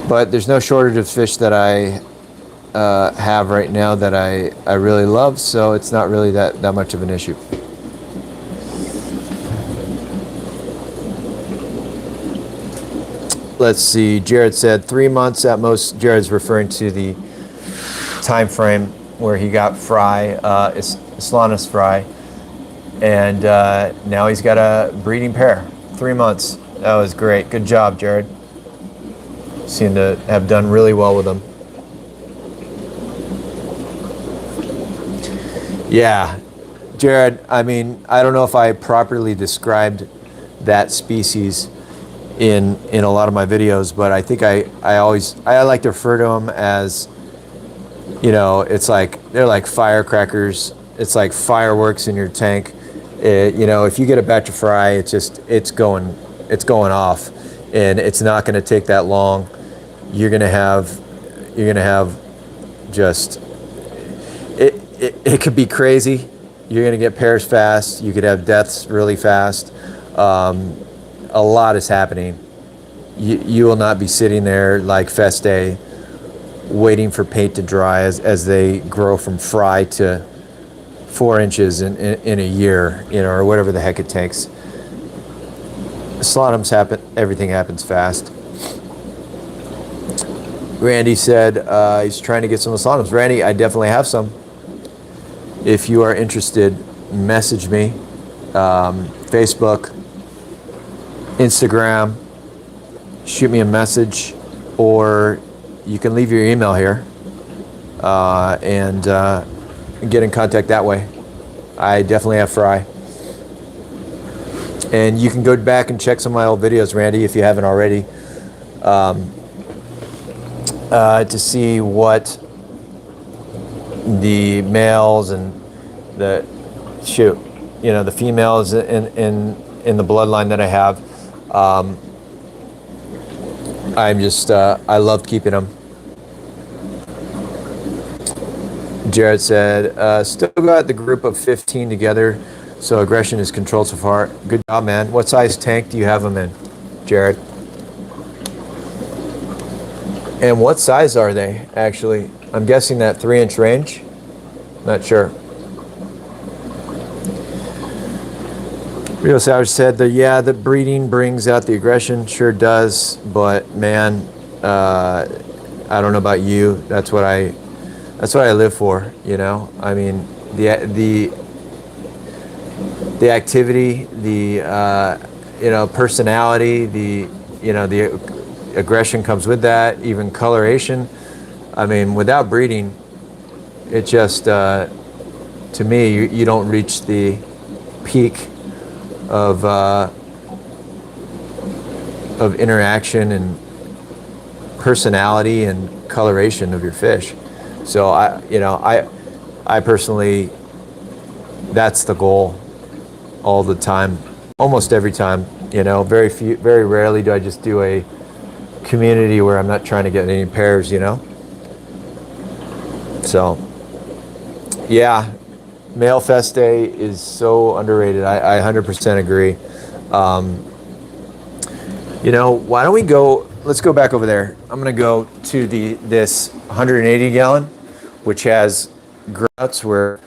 A: but there's no shortage of fish that I have right now that I really love, so it's not really that much of an issue. Let's see, Jared said 3 months at most. Jared's referring to the time frame where he got fry, Solanus fry, and now he's got a breeding pair. 3 months. That was great. Good job, Jared. Seem to have done really well with them. Yeah, Jared, I mean, I don't know if I properly described that species in a lot of my videos, but I think I like to refer to them as, you know, it's like they're like firecrackers. It's like fireworks in your tank. You know, if you get a batch of fry, it's going off, and it's not going to take that long. You're gonna have just it could be crazy. You're gonna get pairs fast. You could have deaths really fast. A lot is happening. You will not be sitting there like Festae waiting for paint to dry as they grow from fry to 4 inches in a year, you know, or whatever the heck it takes. Slotums happen, everything happens fast. Randy said he's trying to get some slotums. Randy, I definitely have some. If you are interested, message me. Facebook, Instagram, shoot me a message, or you can leave your email here and get in contact that way. I definitely have fry. And you can go back and check some of my old videos, Randy, if you haven't already, to see what the males and the females in the bloodline that I have. I loved keeping them. Jared said, still got the group of 15 together, so aggression is controlled so far. Good job, man. What size tank do you have them in, Jared? And what size are they, actually? I'm guessing that 3-inch range. Not sure. Real Savage said that, the breeding brings out the aggression. Sure does, but man, I don't know about you. That's what I live for, you know? I mean, the activity, the personality, the aggression comes with that, even coloration. I mean, without breeding, it just, to me, you don't reach the peak of interaction and personality and coloration of your fish. So I personally, that's the goal all the time, almost every time. You know, very rarely do I just do a community where I'm not trying to get any pairs, you know. So yeah, male Festae is so underrated. I 100% agree. Why don't we go, let's go back over there. I'm gonna go to this 180 gallon, which has growouts where,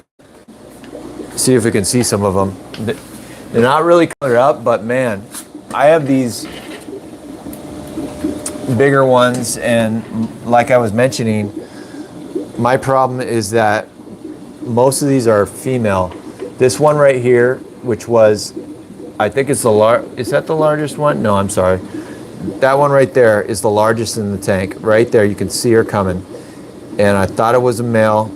A: see if we can see some of them. They're not really colored up, but man, I have these bigger ones, and like I was mentioning, my problem is that most of these are female. This one right here, which was, I think it's is that the largest one? No, I'm sorry. That one right there is the largest in the tank. Right there, you can see her coming. And I thought it was a male.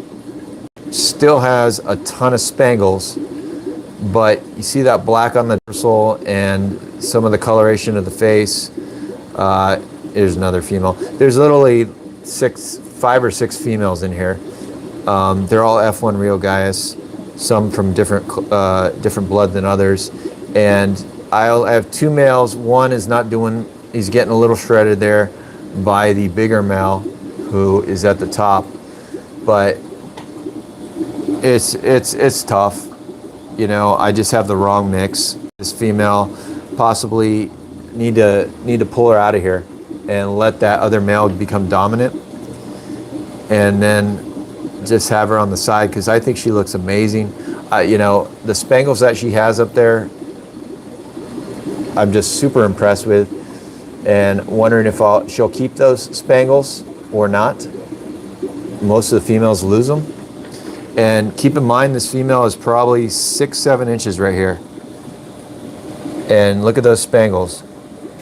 A: Still has a ton of spangles, but you see that black on the dorsal and some of the coloration of the face. Here's another female. There's literally 5 or 6 females in here. They're all F1 Rio Gaius, some from different blood than others. And I have 2 males. One is not doing, he's getting a little shredded there by the bigger male who is at the top. But it's tough. You know, I just have the wrong mix. This female possibly need to pull her out of here and let that other male become dominant, and then just have her on the side, because I think she looks amazing. The spangles that she has up there, I'm just super impressed with, and wondering if she'll keep those spangles or not. Most of the females lose them. And keep in mind, this female is probably 6-7 inches right here. And look at those spangles.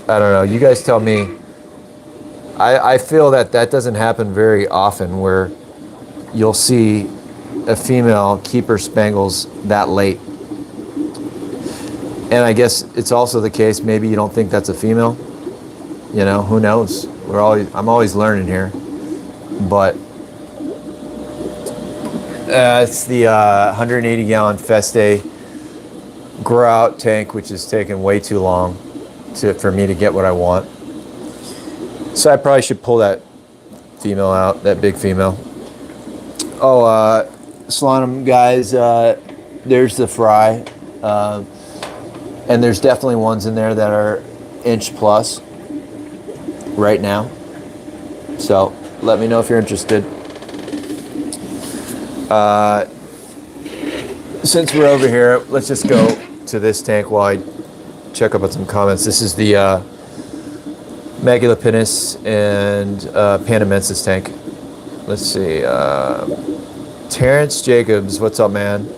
A: I don't know, you guys tell me. I feel that doesn't happen very often, where you'll see a female keep her spangles that late. And I guess it's also the case, maybe you don't think that's a female. You know, who knows? I'm always learning here. But it's the 180 gallon Festae grow out tank, which is taking way too long for me to get what I want. So I probably should pull that female out, that big female. Oh, Solonum guys, there's the fry. And there's definitely ones in there that are inch plus right now. So let me know if you're interested. Since we're over here, let's just go to this tank while I check up on some comments. This is the Megalopinus and Panamensis tank. Let's see. Terrence Jacobs, what's up, man?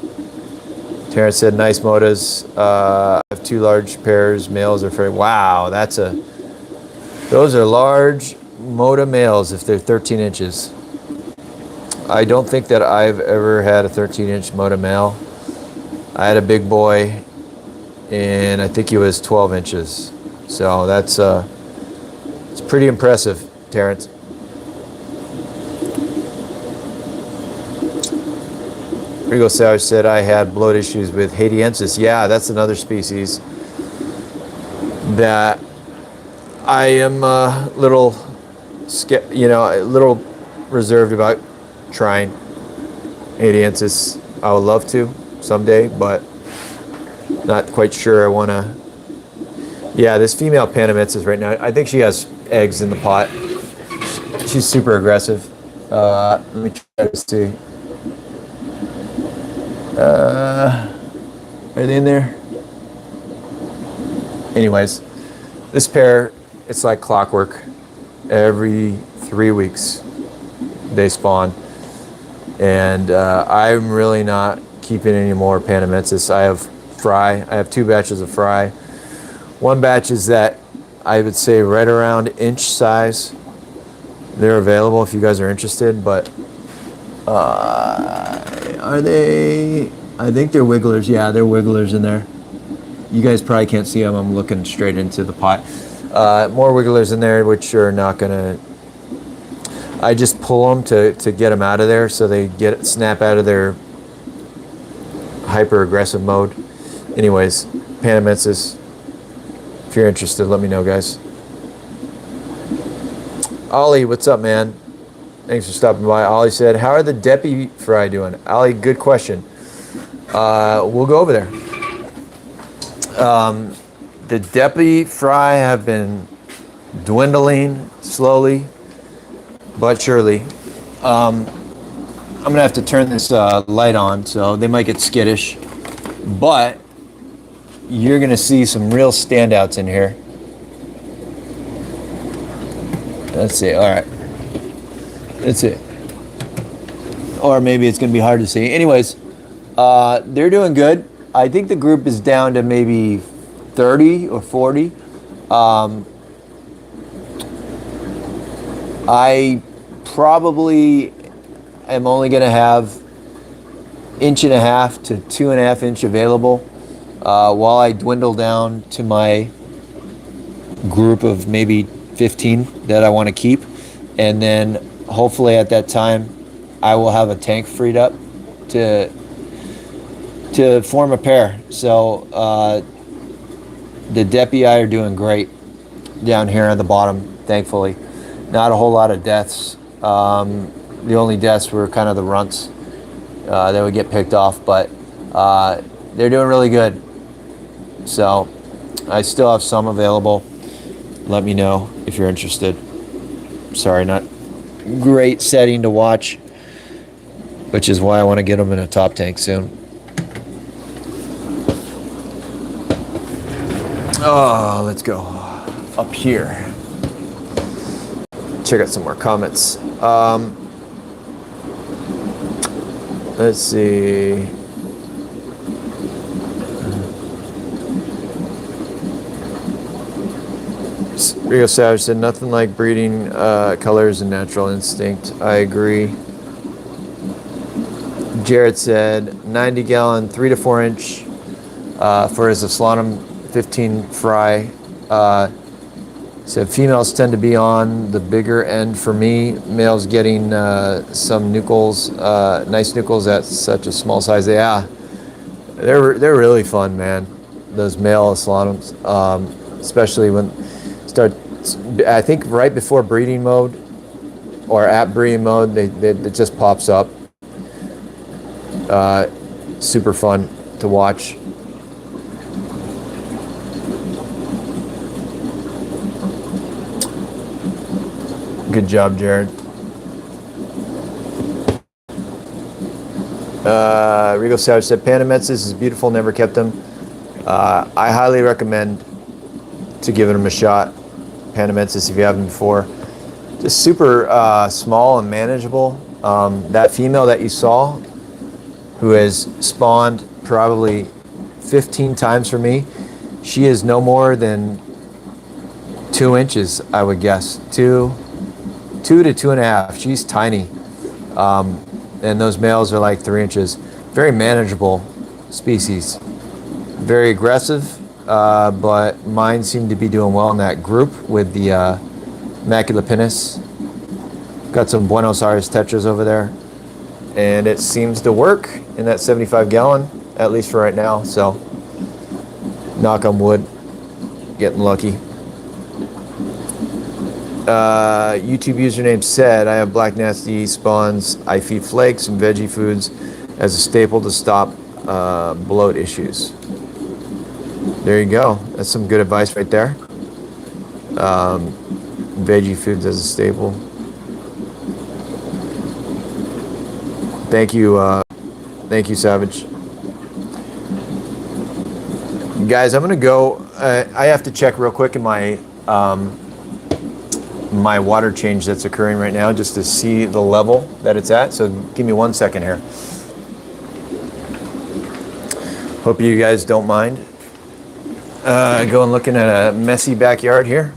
A: Terrence said, nice motas. I have 2 large pairs. Males are very, wow, those are large mota males if they're 13 inches. I don't think that I've ever had a 13-inch mota male. I had a big boy, and I think he was 12 inches. So that's it's pretty impressive, Terrence. Rigo Savage said I had bloat issues with Hybridization. Yeah, that's another species that I am a little reserved about trying. Hybridization. I would love to someday, but not quite sure I want to. Yeah, this female Panamensis right now, I think she has eggs in the pot. She's super aggressive. Let me try to see. Are they in there? Anyways, this pair, it's like clockwork. Every 3 weeks they spawn. And I'm really not keeping any more Panamensis. I have fry. I have 2 batches of fry. One batch is that I would say right around inch size. They're available if you guys are interested, but are they? I think they're wigglers. Yeah, they're wigglers in there. You guys probably can't see them. I'm looking straight into the pot. More wigglers in there, which are not gonna. I just pull them to get them out of there, so they snap out of their hyper aggressive mode. Anyways, Panamensis. If you're interested, let me know, guys. Ollie, what's up, man? Thanks for stopping by. Ollie said, how are the Deppy fry doing? Ollie, good question. We'll go over there. The Deppy fry have been dwindling slowly but surely. I'm going to have to turn this light on, so they might get skittish. But you're going to see some real standouts in here. Let's see. All right. That's it. Or maybe it's going to be hard to see. Anyways, they're doing good. I think the group is down to maybe 30 or 40. I probably am only going to have 1.5 to 2.5 inch available while I dwindle down to my group of maybe 15 that I want to keep. And then hopefully at that time I will have a tank freed up to form a pair. So the Deppy are doing great down here on the bottom, thankfully. Not a whole lot of deaths. The only deaths were kind of the runts that would get picked off, but they're doing really good. So I still have some available. Let me know if you're interested. Sorry, not great setting to watch, which is why I want to get them in a top tank soon. Oh, let's go up here. Check out some more comments. Let's see. Rio Savage said, nothing like breeding colors and natural instinct. I agree. Jared said 90 gallon, 3 to 4 inch for his Aslanum 15 fry. Said females tend to be on the bigger end for me. Males getting some nuchals, nice nuchals at such a small size. Yeah, they're really fun, man. Those male Aslanums, especially when start. I think right before breeding mode or at breeding mode, it just pops up. Super fun to watch. Good job, Jared. Rigo Savage said Panamensis is beautiful, never kept them. I highly recommend to give them a shot. Panamensis if you haven't before. Just super small and manageable. That female that you saw, who has spawned probably 15 times for me, she is no more than 2 inches, I would guess. Two to 2.5. She's tiny. And those males are like 3 inches. Very manageable species. Very aggressive, but mine seem to be doing well in that group with the macula pinus. Got some Buenos Aires tetras over there. And it seems to work in that 75 gallon, at least for right now. So, knock on wood, getting lucky. YouTube username said, I have black nasty spawns. I feed flakes and veggie foods as a staple to stop bloat issues. There you go. That's some good advice right there. Veggie foods as a staple. Thank you, Savage. Guys, I'm gonna go. I have to check real quick in my my water change that's occurring right now, just to see the level that it's at. So give me 1 second here. Hope you guys don't mind. Going looking at a messy backyard here.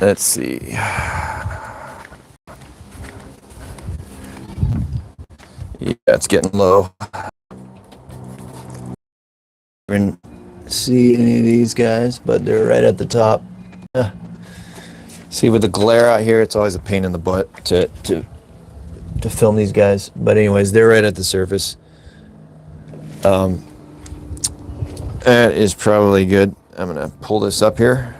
A: Let's see. Yeah, it's getting low. Didn't see any of these guys, but they're right at the top. See, with the glare out here, it's always a pain in the butt to film these guys. But anyways, they're right at the surface. That is probably good. I'm gonna pull this up here.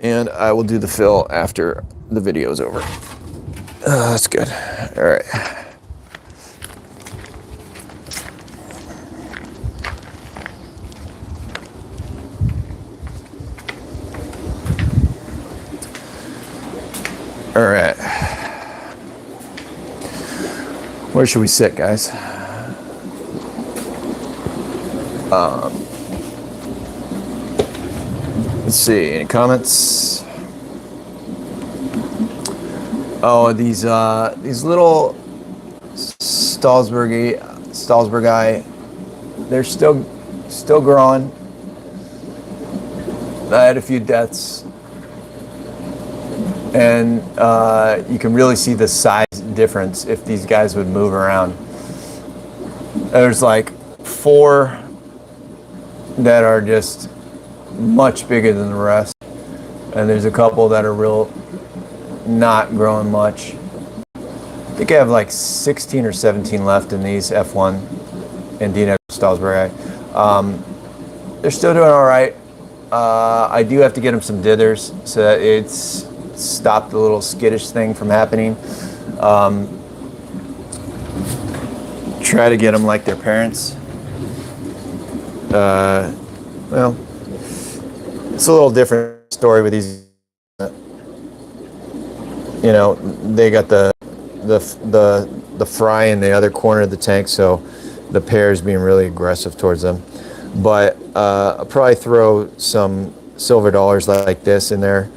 A: And I will do the fill after the video is over. That's good. All right. All right. Where should we sit, guys? Let's see. Any comments? Oh, these little Stalsbergi, they're still growing. I had a few deaths, and you can really see the size difference if these guys would move around. There's like 4 that are just much bigger than the rest, and there's a couple that are real not growing much. I think I have like 16 or 17 left in these F1 Andina Stalsbergi. They're still doing all right. I do have to get them some dithers so that it's stopped the little skittish thing from happening. Try to get them like their parents. Well, it's a little different story with these. You know, they got the fry in the other corner of the tank, so the pair is being really aggressive towards them. But I'll probably throw some silver dollars like this in there,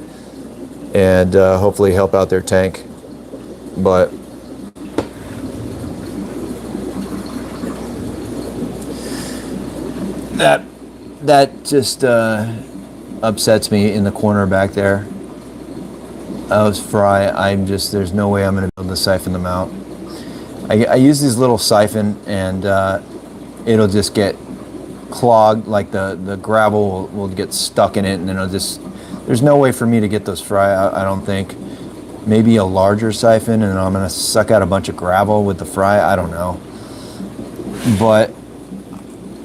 A: and hopefully help out their tank. But that just upsets me in the corner back there. Those fry, there's no way I'm going to be able to siphon them out. I use these little siphon, and it'll just get clogged, like the gravel will get stuck in it, and then there's no way for me to get those fry out, I don't think. Maybe a larger siphon, and I'm going to suck out a bunch of gravel with the fry, I don't know. But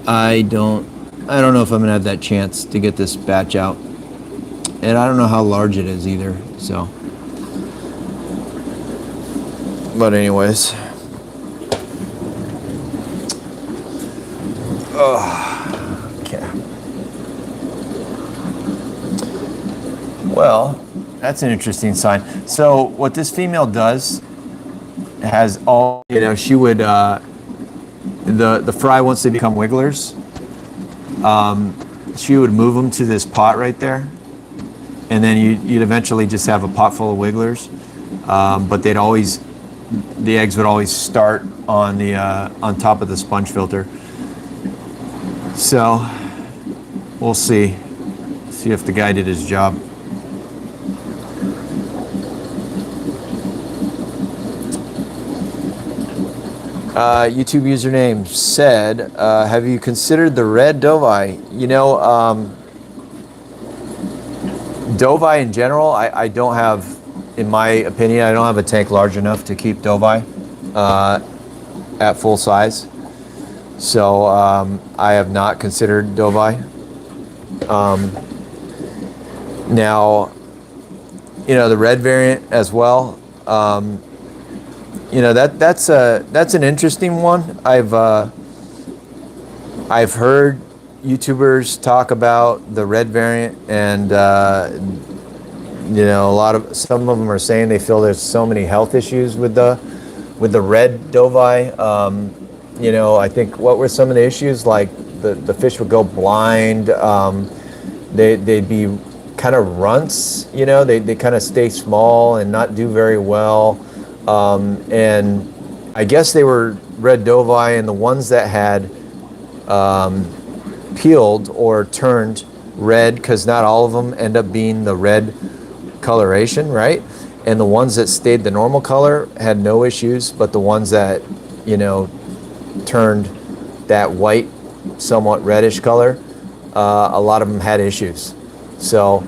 A: I don't know if I'm going to have that chance to get this batch out. And I don't know how large it is either, so. But anyways. Oh, okay. Well, that's an interesting sign. So what this female does has all, she would, the fry, once they become wigglers, she would move them to this pot right there. And then you'd eventually just have a pot full of wigglers, but the eggs would always start on top of the sponge filter. So we'll see if the guy did his job. YouTube username said, "Have you considered the red dovi?" Dovi in general, I don't have, in my opinion, I don't have a tank large enough to keep dovi at full size. So I have not considered dovi. Now, the red variant as well. That's an interesting one. I've heard YouTubers talk about the red variant, and some of them are saying they feel there's so many health issues with the red dovi. I think, what were some of the issues? Like the fish would go blind. They'd be kind of runts. They kind of stay small and not do very well. And I guess they were red dovi, and the ones that had peeled or turned red, because not all of them end up being the red coloration, right? And the ones that stayed the normal color had no issues, but the ones that turned that white, somewhat reddish color, a lot of them had issues. So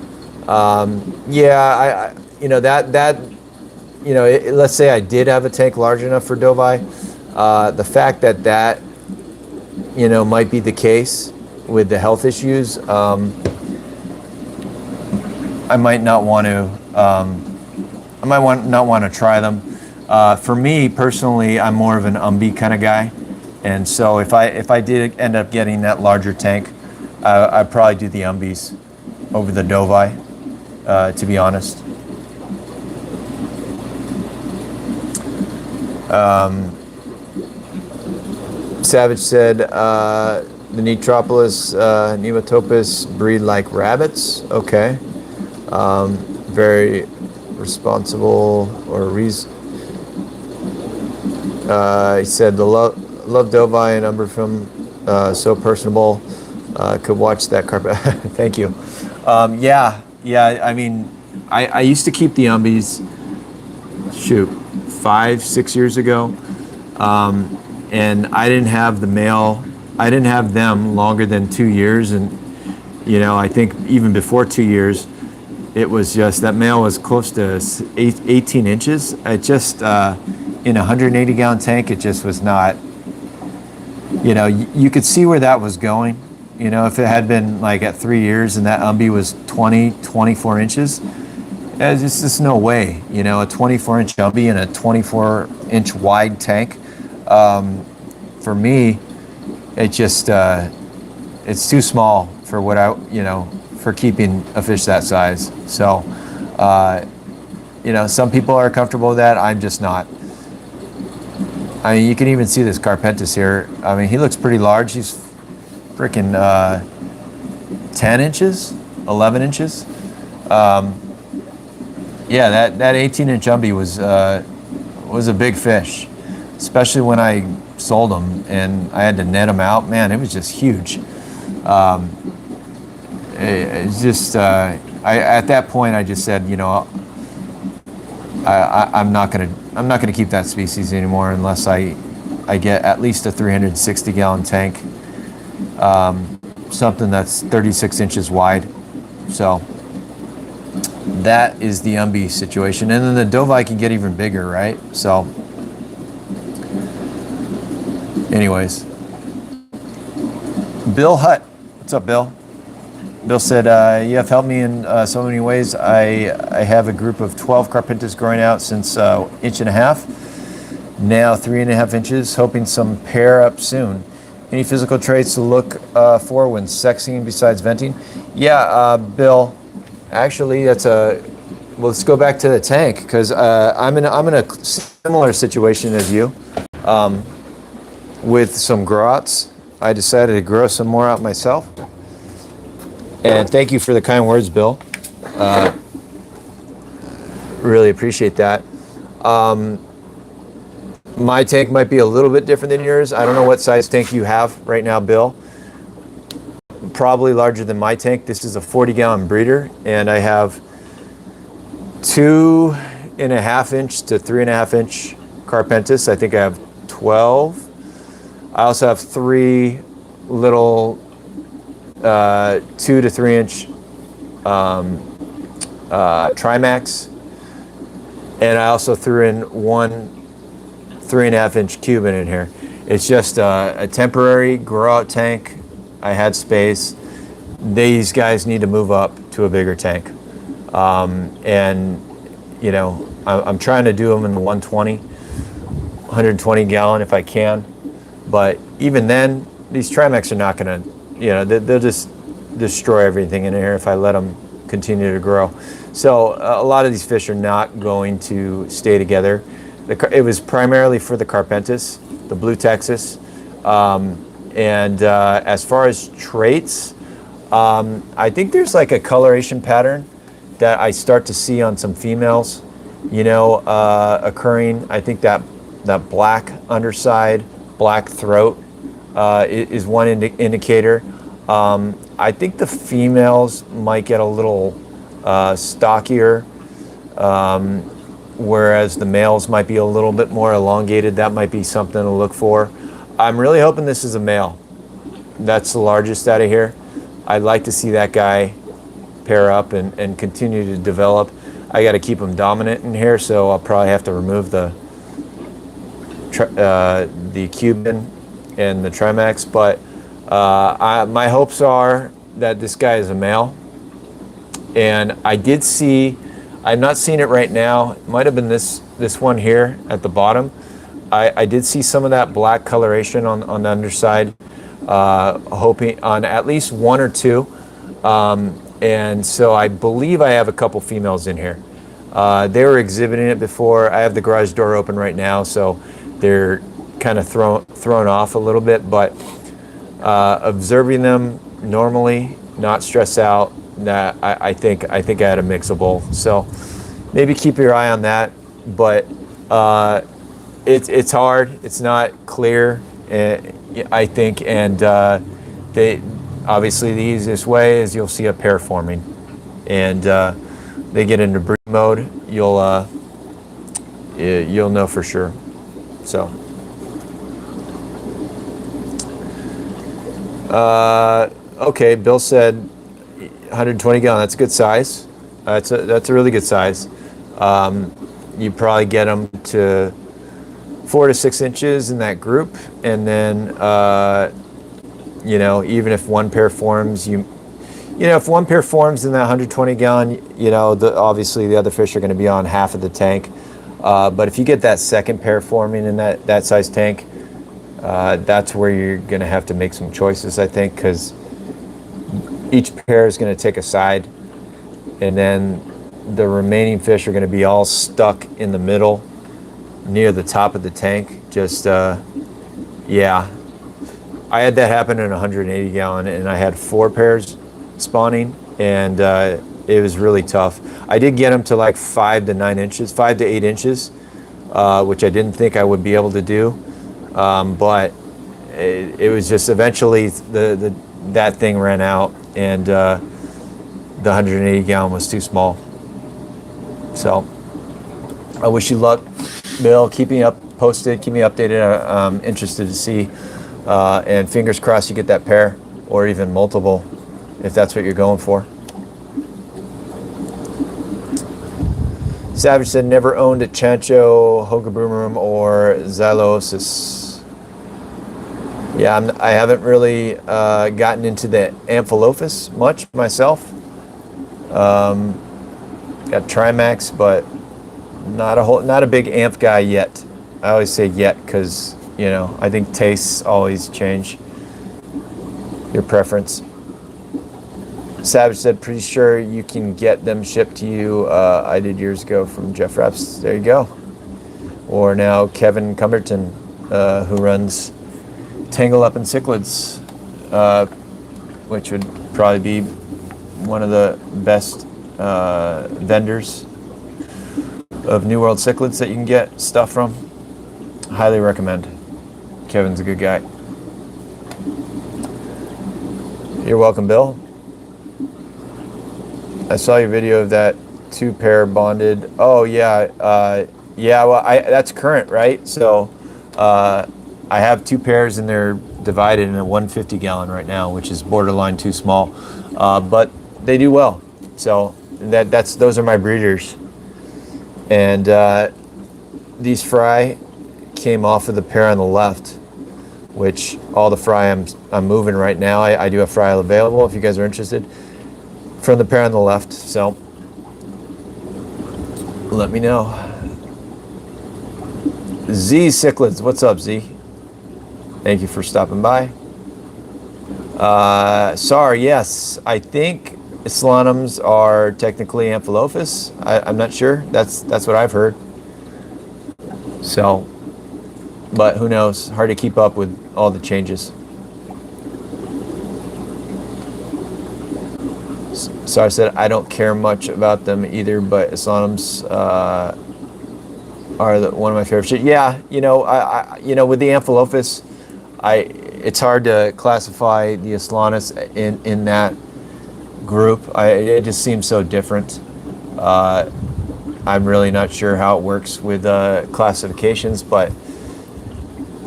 A: let's say I did have a tank large enough for dovi, the fact that might be the case with the health issues, I might not want to. Not want to try them. For me personally, I'm more of an umbi kind of guy, and so if I did end up getting that larger tank, I'd probably do the umbies over the dovi, to be honest. Savage said, the Nitropolis nematopus breed like rabbits. Okay. Very responsible, or he said the love dovi and umber film, so personable. Could watch that carpet. Thank you. Yeah. I mean, I used to keep the umbies, 5-6 years ago, and I didn't have the male. I didn't have them longer than 2 years, and I think even before 2 years, it was just that male was close to 18 inches. It just in a 180 gallon tank, it just was not. You could see where that was going. If it had been like at 3 years and that umbi was 24 inches, there's just no way. A 24-inch umbi in a 24-inch wide tank. For me, it just it's too small for what for keeping a fish that size. So, some people are comfortable with that. I'm just not. I mean, you can even see this Carpenter's here. I mean, he looks pretty large. He's freaking 10 inches, 11 inches. Yeah, that 18-inch umbi was a big fish, especially when I sold them and I had to net them out. Man, it was just huge. it's just at that point I just said, you know, I'm not gonna keep that species anymore unless I get at least a 360 gallon tank, something that's 36 inches wide. So that is the Umbi situation, and then the Dovi can get even bigger, right? So anyways, Bill Hutt, what's up, Bill? Bill said, you have helped me in so many ways. I have a group of 12 Carpenters growing out since 1.5 inches, now 3.5 inches, hoping some pair up soon. Any physical traits to look for when sexing besides venting? Yeah, Bill, actually that's well, let's go back to the tank, because I'm in a similar situation as you with some growouts. I decided to grow some more out myself. And thank you for the kind words, Bill. Really appreciate that. My tank might be a little bit different than yours. I don't know what size tank you have right now, Bill. Probably larger than my tank. This is a 40-gallon breeder, and I have 2.5 inch to 3.5 inch Carpenters. I think I have 12. I also have 3 little 2 to 3 inch Trimax, and I also threw in one 3.5 inch Cuban in here. It's just a temporary grow out tank. I had space. These guys need to move up to a bigger tank, and you know, I'm trying to do them in the 120 gallon if I can, but even then these Trimax are not going to, you know, they'll just destroy everything in here if I let them continue to grow. So a lot of these fish are not going to stay together. It was primarily for the Carpenters, the Blue Texas. And as far as traits, I think there's like a coloration pattern that I start to see on some females, you know, occurring. I think that black underside, black throat is one indicator. I think the females might get a little stockier, whereas the males might be a little bit more elongated. That might be something to look for. I'm really hoping this is a male. That's the largest out of here. I'd like to see that guy pair up and continue to develop. I got to keep him dominant in here, so I'll probably have to remove the Cuban and the Trimax, but my hopes are that this guy is a male. And I did see, I'm not seeing it right now, it might have been this one here at the bottom. I did see some of that black coloration on the underside, hoping on at least 1 or 2. And so I believe I have a couple females in here. They were exhibiting it before. I have the garage door open right now, so they're kind of thrown off a little bit, but observing them normally, not stressed out, that I think I had a mixable. So maybe keep your eye on that, but it's hard. It's not clear, I think, and they obviously the easiest way is you'll see a pair forming, and they get into breed mode. You'll know for sure. So. Okay, Bill said 120 gallon. That's a good size. That's a really good size. You probably get them to 4 to 6 inches in that group, and then you know, even if one pair forms, if one pair forms in that 120 gallon, you know, obviously the other fish are going to be on half of the tank. But if you get that second pair forming in that size tank, that's where you're going to have to make some choices, I think, because each pair is going to take a side, and then the remaining fish are going to be all stuck in the middle near the top of the tank. Just, yeah. I had that happen in a 180 gallon, and I had 4 pairs spawning, and it was really tough. I did get them to like 5 to 8 inches, which I didn't think I would be able to do. But it was just eventually that thing ran out, and the 180 gallon was too small. So I wish you luck, Bill. Keep me posted, keep me updated. I'm interested to see, and fingers crossed you get that pair or even multiple if that's what you're going for. Savage said never owned a Chancho, Hogabrumerum, or Xylosis. Yeah, I haven't really gotten into the Amphilophus much myself. Got Trimax, but not a big Amph guy yet. I always say yet because, you know, I think tastes always change your preference. Savage said, pretty sure you can get them shipped to you. I did years ago from Jeff Reps. There you go. Or now Kevin Cumberton, who runs Tangle Up and Cichlids, which would probably be one of the best vendors of New World Cichlids that you can get stuff from. Highly recommend. Kevin's a good guy. You're welcome, Bill. I saw your video of that 2-pair bonded. Oh yeah, yeah. Well, that's current, right? So I have 2 pairs and they're divided in a 150 gallon right now, which is borderline too small, but they do well. So those are my breeders, and these fry came off of the pair on the left, which all the fry I'm moving right now. I do have fry available if you guys are interested from the pair on the left. So let me know. Z Cichlids, what's up, Z? Thank you for stopping by. Sorry, yes, I think Islanums are technically Amphilophus. I'm not sure. That's what I've heard. So, but who knows? Hard to keep up with all the changes. So I said I don't care much about them either, but Islanums are one of my favorite shit. Yeah, you know, I with the Amphilophus, it's hard to classify the Islanus in that group. It just seems so different. I'm really not sure how it works with classifications, but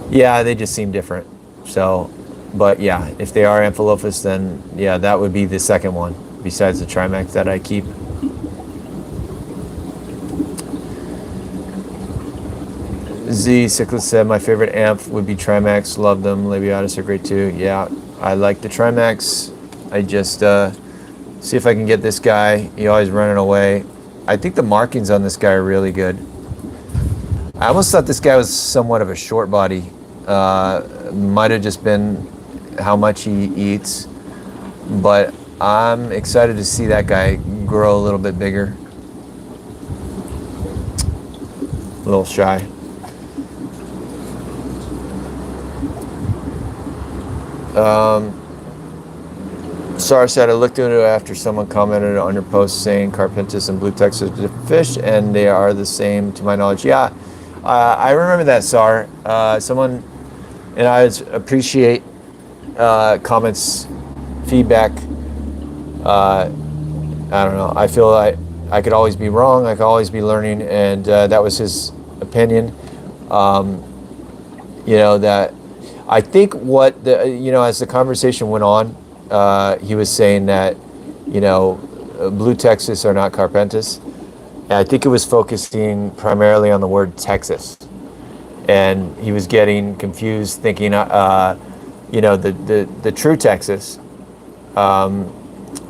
A: yeah, they just seem different. So, but yeah, if they are Amphilophus, then yeah, that would be the second one besides the Trimax that I keep. Z Cichlid said my favorite Amph would be Trimax. Love them. Labiatus are great too. Yeah, I like the Trimax. I just see if I can get this guy. He always running away. I think the markings on this guy are really good. I almost thought this guy was somewhat of a short body. Might have just been how much he eats, but I'm excited to see that guy grow a little bit bigger. A little shy. Sar said, I looked into it after someone commented on your post saying Carpentis and Blue Texas are different fish, and they are the same to my knowledge. Yeah, I remember that, Sar. Someone, and I appreciate comments, feedback. I don't know. I feel like I could always be wrong. I could always be learning, and that was his opinion. You know, that I think what as the conversation went on, he was saying that, you know, Blue Texas are not Carpentis. And I think it was focusing primarily on the word Texas. And he was getting confused thinking, you know, the true Texas,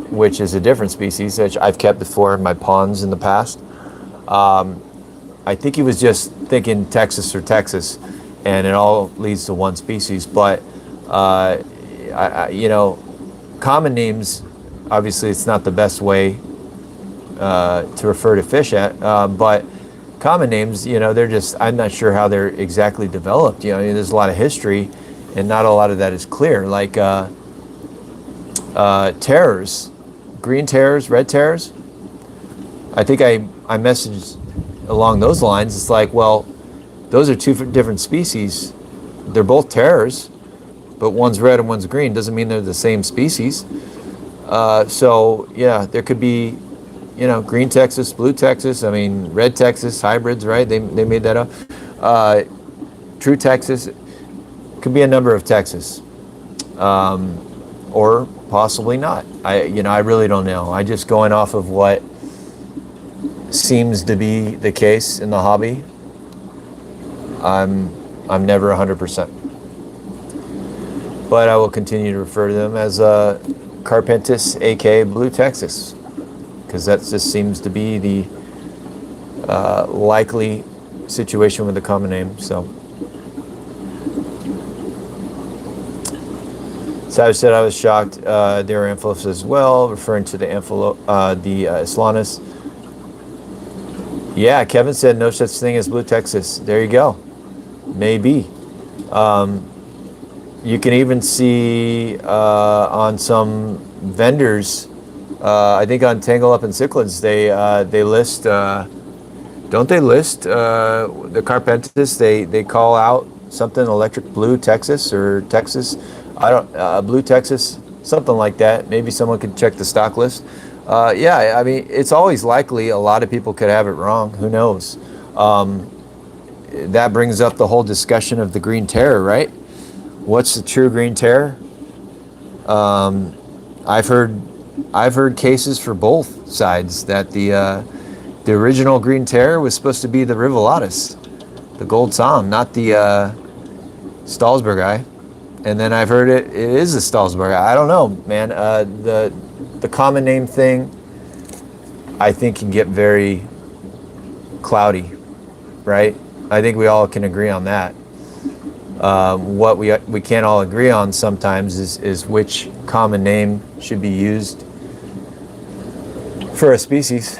A: which is a different species, which I've kept before in my ponds in the past. I think he was just thinking Texas or Texas, and it all leads to one species. But, you know, common names, obviously it's not the best way to refer to fish at, but common names, you know, they're just, I'm not sure how they're exactly developed. You know, there's a lot of history and not a lot of that is clear. Like terrors, green terrors, red terrors. I think I messaged along those lines. It's like, well, those are two different species. They're both terrors, but one's red and one's green. Doesn't mean they're the same species. So yeah, there could be, green Texas, blue Texas. I mean, red Texas hybrids, right? They made that up. True Texas could be a number of Texas, or possibly not. I really don't know. I just going off of what seems to be the case in the hobby. I'm never 100%, but I will continue to refer to them as Carpentis, aka Blue Texas, because that just seems to be the likely situation with the common name. So, Savage said I was shocked they were Amphilophus as well, referring to the Islanus. Yeah, Kevin said no such thing as Blue Texas. There you go. Maybe. You can even see on some vendors, I think on Tangle Up and Cichlids, they list, don't they list the Carpentis? They call out something electric blue Texas or Texas. I don't, blue Texas, something like that. Maybe someone could check the stock list. Yeah, I mean, it's always likely a lot of people could have it wrong. Who knows? That brings up the whole discussion of the green terror, right? What's the true green terror? I've heard cases for both sides that the original green terror was supposed to be the Rivolatus, the gold Tom, not the Stalsberg eye. And then I've heard it is the Stalsberg eye. I don't know, man. The common name thing, I think, can get very cloudy, right? I think we all can agree on that. What we can't all agree on sometimes is which common name should be used for a species.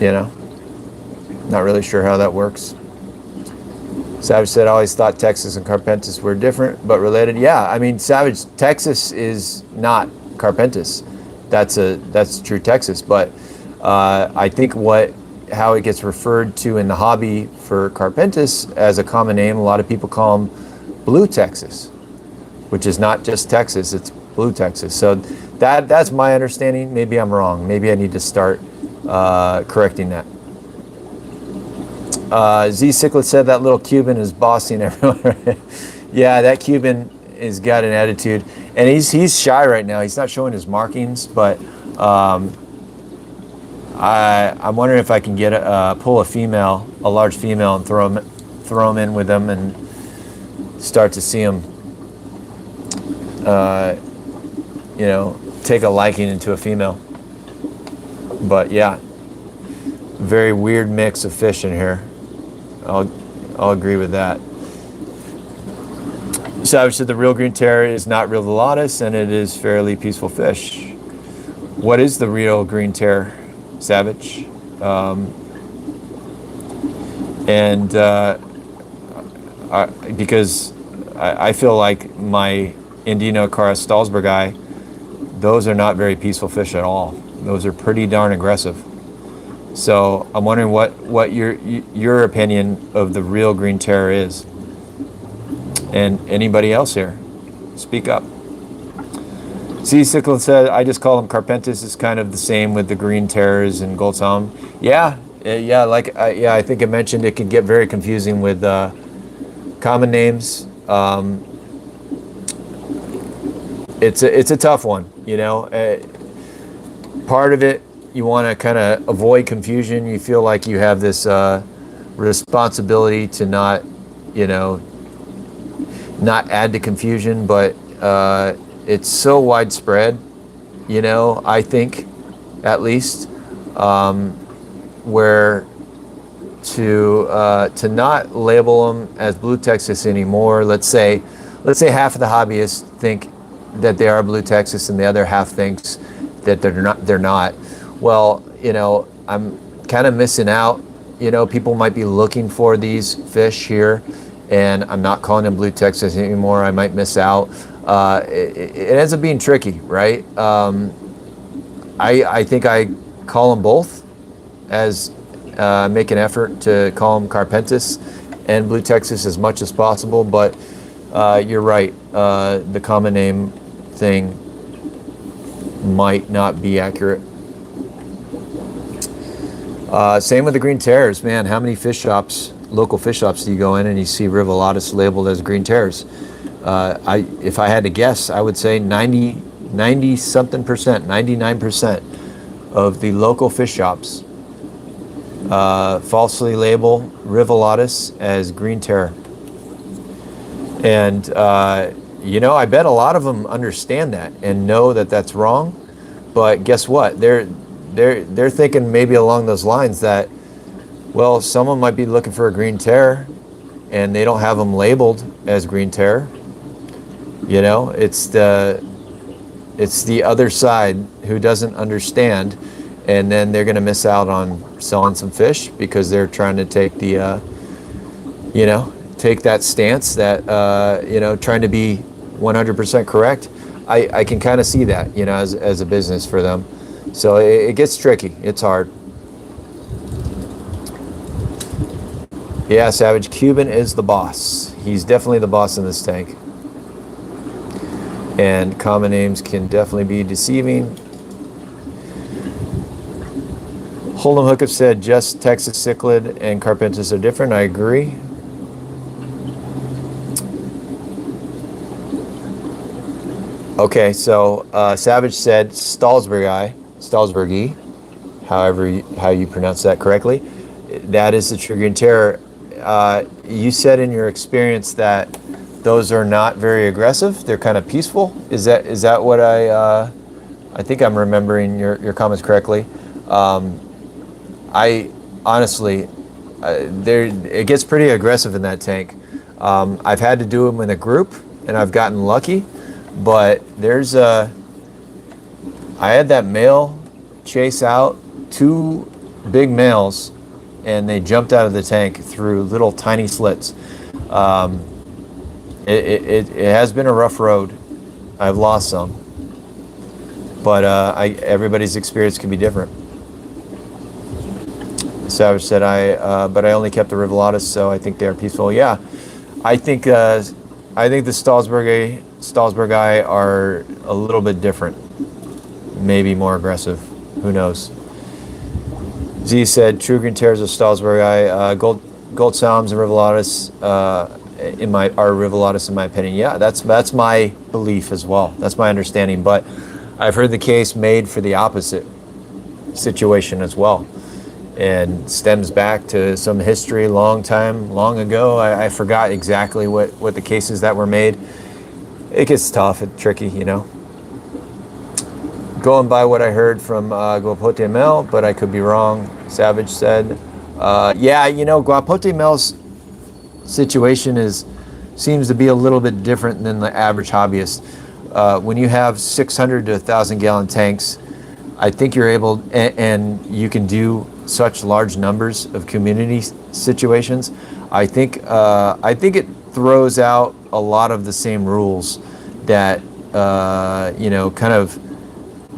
A: Not really sure how that works. Savage said, I always thought Texas and Carpentis were different but related. Yeah, I mean, Savage, Texas is not Carpentis. That's true Texas. But I think how it gets referred to in the hobby for Carpentis as a common name, a lot of people call them Blue Texas, which is not just Texas, it's Blue Texas. So that's my understanding. Maybe I'm wrong. Maybe I need to start correcting that. Z Cichlid said that little Cuban is bossing everyone. Yeah, that Cuban has got an attitude, and he's shy right now. He's not showing his markings, but I'm wondering if I can get pull a large female, and throw him in with them and start to see him, take a liking into a female. But yeah, very weird mix of fish in here. I'll agree with that. Savage said the real green terror is not real Velatus, and it is fairly peaceful fish. What is the real green terror, Savage? Because I feel like my Indino Cara Stalsberg eye, those are not very peaceful fish at all. Those are pretty darn aggressive. So I'm wondering what your opinion of the real green terror is. And anybody else here, speak up. C. Cichlid said, I just call them Carpentis. It's kind of the same with the green terrors and gold salmon. Yeah. I think I mentioned it can get very confusing with common names. It's a tough one, part of it, you want to kind of avoid confusion. You feel like you have this responsibility to not add to confusion, but it's so widespread, I think, at least, where to not label them as Blue Texas anymore. Let's say half of the hobbyists think that they are Blue Texas, and the other half thinks that they're not. Well, I'm kind of missing out. People might be looking for these fish here, and I'm not calling them Blue Texas anymore. I might miss out. It ends up being tricky, right? I think I call them both, as make an effort to call them Carpentis and Blue Texas as much as possible. But you're right. The common name thing might not be accurate. Same with the green terrors, man. How many fish shops, local fish shops, do you go in and you see Rivullatus labeled as green terrors? If I had to guess, I would say 90 something percent, 99% of the local fish shops falsely label Rivullatus as green terror. And you know, I bet a lot of them understand that and know that that's wrong. But guess what? They're thinking maybe along those lines that, well, someone might be looking for a green terror and they don't have them labeled as green terror. You know, it's the other side who doesn't understand, and then they're going to miss out on selling some fish because they're trying to take the, you know, take that stance that, you know, trying to be 100% correct. I can kind of see that, you know, as a business for them. So it gets tricky. It's hard. Yeah, Savage, Cuban is the boss. He's definitely the boss in this tank. And common names can definitely be deceiving. Hold'em Hookup said just Texas Cichlid and Carpenter are different. I agree. Okay, so Savage said Stalsbergi, how you pronounce that correctly. That is the true green terror. You said in your experience that those are not very aggressive. They're kind of peaceful. Is that what I think I'm remembering your comments correctly. I honestly, it gets pretty aggressive in that tank. I've had to do them in a group and I've gotten lucky, but I had that male chase out 2 big males and they jumped out of the tank through little tiny slits. It has been a rough road. I've lost some, but everybody's experience can be different. Savage said, but I only kept the Rivullatus, so I think they are peaceful. Yeah, I think the Stalsbergi are a little bit different, maybe more aggressive. Who knows? Z said, true green terrors of Stalsbergi, gold salms and Rivullatus are Rivullatus in my opinion. Yeah, that's my belief as well. That's my understanding. But I've heard the case made for the opposite situation as well, and stems back to some history long ago. I forgot exactly what the cases that were made. It gets tough and tricky, you know. Going by what I heard from Guapote Mel, but I could be wrong. Savage said, yeah, you know, Guapote Mel's situation seems to be a little bit different than the average hobbyist. When you have 600 to 1,000 gallon tanks, I think you're able, and you can do such large numbers of community situations. I think it throws out a lot of the same rules that you know, kind of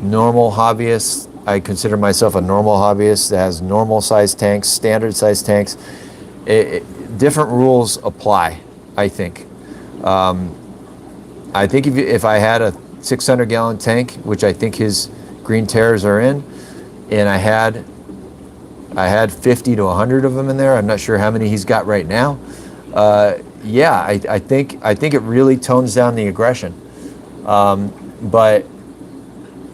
A: normal hobbyists. I consider myself a normal hobbyist that has normal sized tanks, standard sized tanks. Different rules apply, I think. I think if I had a 600 gallon tank, which I think his green terrors are in, and I had 50 to 100 of them in there. I'm not sure how many he's got right now. Yeah, I think it really tones down the aggression. But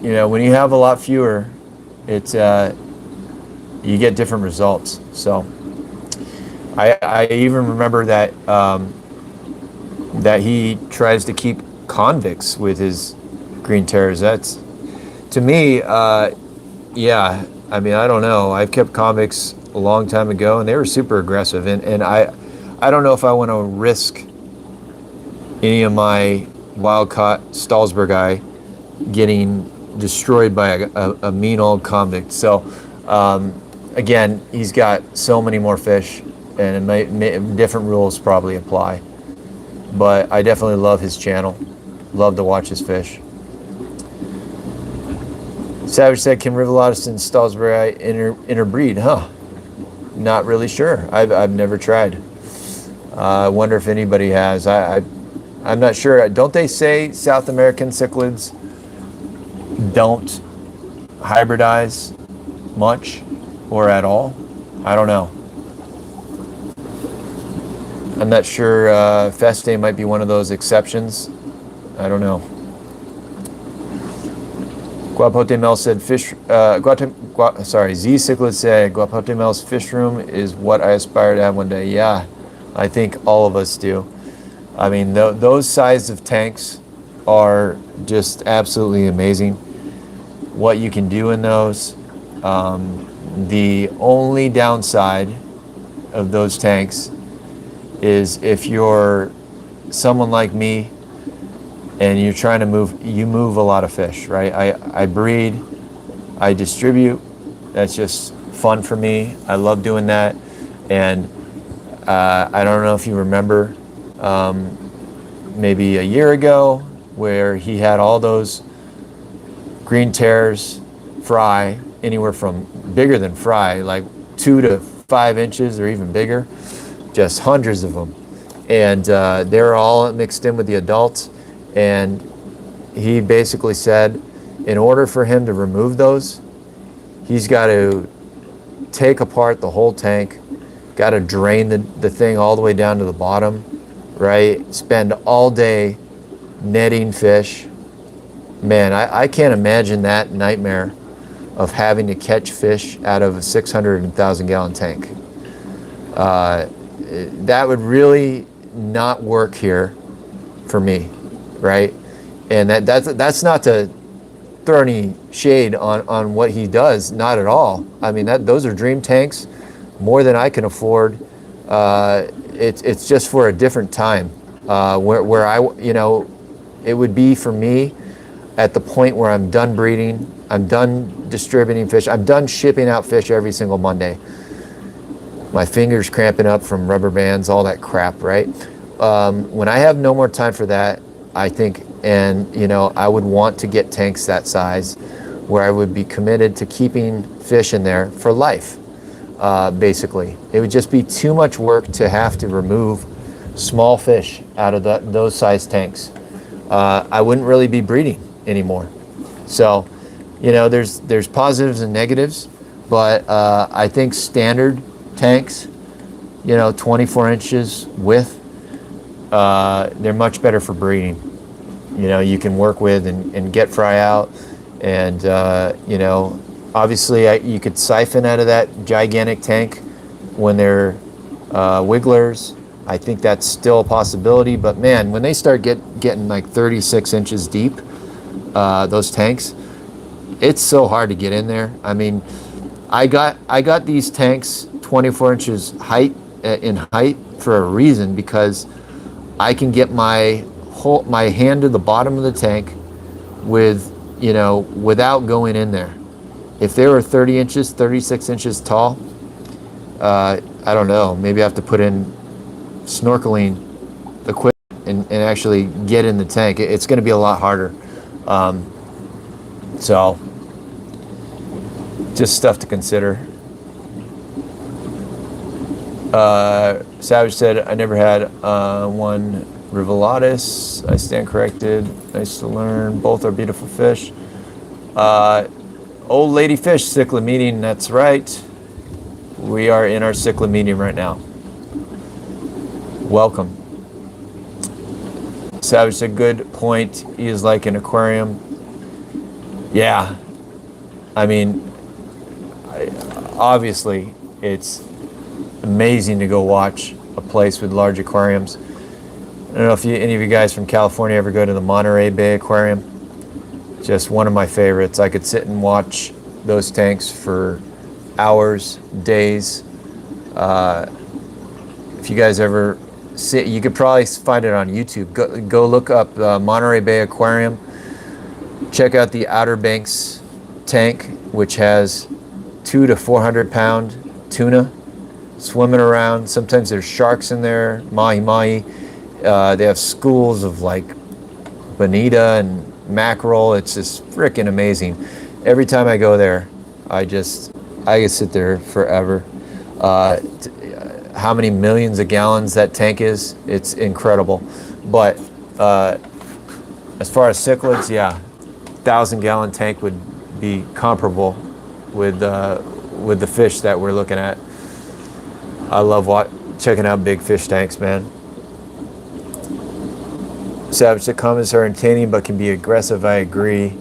A: you know, when you have a lot fewer, it's you get different results. So I even remember that that he tries to keep convicts with his green terrors. That's, to me, yeah. I mean, I don't know. I've kept convicts a long time ago, and they were super aggressive. And I don't know if I want to risk any of my wild-caught Stalsbergi getting destroyed by a mean old convict. So, again, he's got so many more fish, and different rules probably apply. But I definitely love his channel. Love to watch his fish. Savage said, can Rivullatus and Stalsbergi interbreed? Huh. Not really sure. I've never tried. I wonder if anybody has. I'm not sure. Don't they say South American cichlids don't hybridize much or at all. I don't know. I'm not sure. Festae might be one of those exceptions. I don't know. Guapote Mel said fish. Z Cichlid said Guapote Mel's fish room is what I aspire to have one day. Yeah, I think all of us do. I mean, those size of tanks are just absolutely amazing. What you can do in those. The only downside of those tanks is if you're someone like me and you're trying to move a lot of fish, right? I breed, I distribute. That's just fun for me. I love doing that. And I don't know if you remember maybe a year ago where he had all those green tears fry, anywhere from bigger than fry, like 2 to 5 inches or even bigger, just hundreds of them. And they're all mixed in with the adults. And he basically said, in order for him to remove those, he's got to take apart the whole tank, got to drain the thing all the way down to the bottom, right? Spend all day netting fish. Man, I can't imagine that nightmare of having to catch fish out of a 600,000 gallon tank. That would really not work here for me, right? And that's not to throw any shade on what he does, not at all. I mean, those are dream tanks, more than I can afford. It's just for a different time, where I, it would be for me at the point where I'm done breeding, I'm done distributing fish, I'm done shipping out fish every single Monday. My fingers cramping up from rubber bands, all that crap, right? When I have no more time for that, I think, and I would want to get tanks that size where I would be committed to keeping fish in there for life, basically. It would just be too much work to have to remove small fish out of those size tanks. I wouldn't really be breeding anymore. So, there's positives and negatives, but I think standard tanks, 24 inches width, they're much better for breeding. You can work with and get fry out, and obviously you could siphon out of that gigantic tank when they're wigglers. I think that's still a possibility, but man, when they start getting like 36 inches deep, those tanks, it's so hard to get in there. I mean, I got these tanks 24 inches in height for a reason, because I can get my hand to the bottom of the tank without going in there. If they were 30 inches, 36 inches tall, I don't know, maybe I have to put in snorkeling equipment and actually get in the tank. It's going to be a lot harder. So just stuff to consider. Savage said, I never had one Rivelatus. I stand corrected. Nice to learn. Both are beautiful fish. Old Lady Fish Cichlid meeting. That's right. We are in our Cichlid meeting right now. Welcome. Savage said, good point. He is like an aquarium. Yeah. I mean, obviously, it's amazing to go watch a place with large aquariums. I don't know if any of you guys from California ever go to the Monterey Bay Aquarium. Just one of my favorites. I could sit and watch those tanks for hours, days. If you guys ever see, you could probably find it on YouTube. Go look up Monterey Bay Aquarium. Check out the Outer Banks tank, which has 200 to 400 pound tuna swimming around. Sometimes there's sharks in there, mahi-mahi. They have schools of like bonita and mackerel. It's just freaking amazing. Every time I go there, I could sit there forever. How many millions of gallons that tank is, it's incredible. But as far as cichlids, yeah, 1,000-gallon tank would be comparable with the fish that we're looking at. I love checking out big fish tanks, man. Savage, the comments are entertaining but can be aggressive. I agree.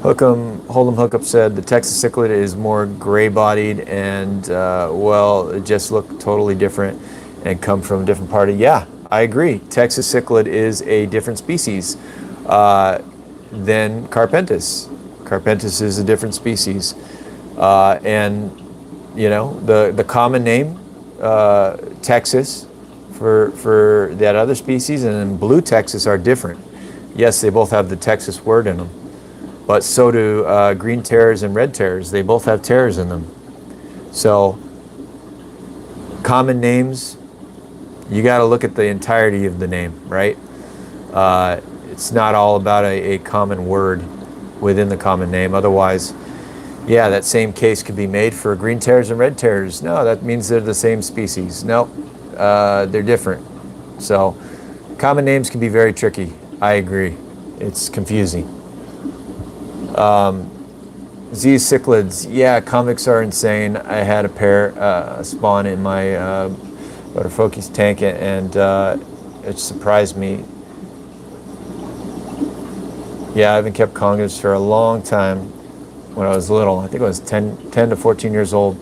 A: Hold'em Hookup said the Texas cichlid is more gray-bodied and it just look totally different and come from a different party. Yeah, I agree. Texas cichlid is a different species than Carpentis. Carpentis is a different species, and you know the common name Texas for that other species and then blue Texas are different. Yes, they both have the Texas word in them. But so do green terrors and red terrors. They both have terrors in them. So common names, you got to look at the entirety of the name, right? It's not all about a common word within the common name. Otherwise, yeah, that same case could be made for green terrors and red terrors. No, that means they're the same species. No, they're different. So common names can be very tricky. I agree. It's confusing. Cichlids, yeah, comics are insane. I had a pair spawn in my Butterfocus tank, and it surprised me. Yeah, I haven't kept congers for a long time. When I was little, I think I was 10 to 14 years old.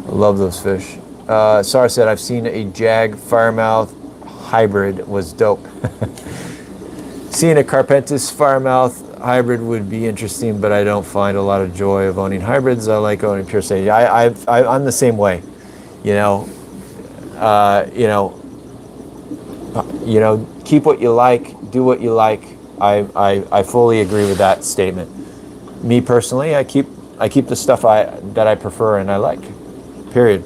A: I love those fish. Sar said, I've seen a jag firemouth hybrid, was dope. Seeing a Carpentis firemouth hybrid would be interesting, but I don't find a lot of joy of owning hybrids. I like owning pure sage. I'm the same way, you know. Keep what you like, do what you like. I fully agree with that statement. Me personally, I keep the stuff that I prefer and I like. Period.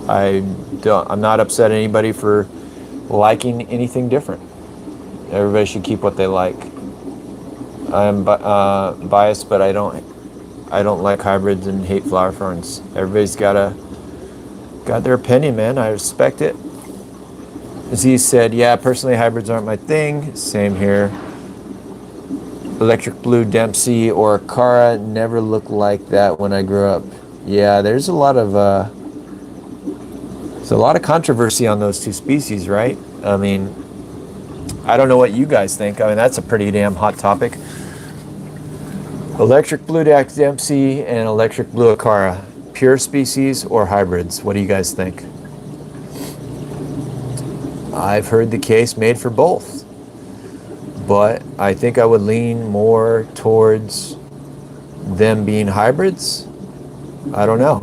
A: I'm not upset at anybody for liking anything different. Everybody should keep what they like. I'm biased, but I don't like hybrids and hate flower ferns. Everybody's got their opinion, man. I respect it. Z said, yeah, personally hybrids aren't my thing. Same here. Electric blue Dempsey or Cara never looked like that when I grew up. Yeah, there's a lot of controversy on those two species, right? I mean, I don't know what you guys think. I mean, that's a pretty damn hot topic. Electric blue Dempsey and electric blue Acara, pure species or hybrids? What do you guys think? I've heard the case made for both, but I think I would lean more towards them being hybrids. I don't know.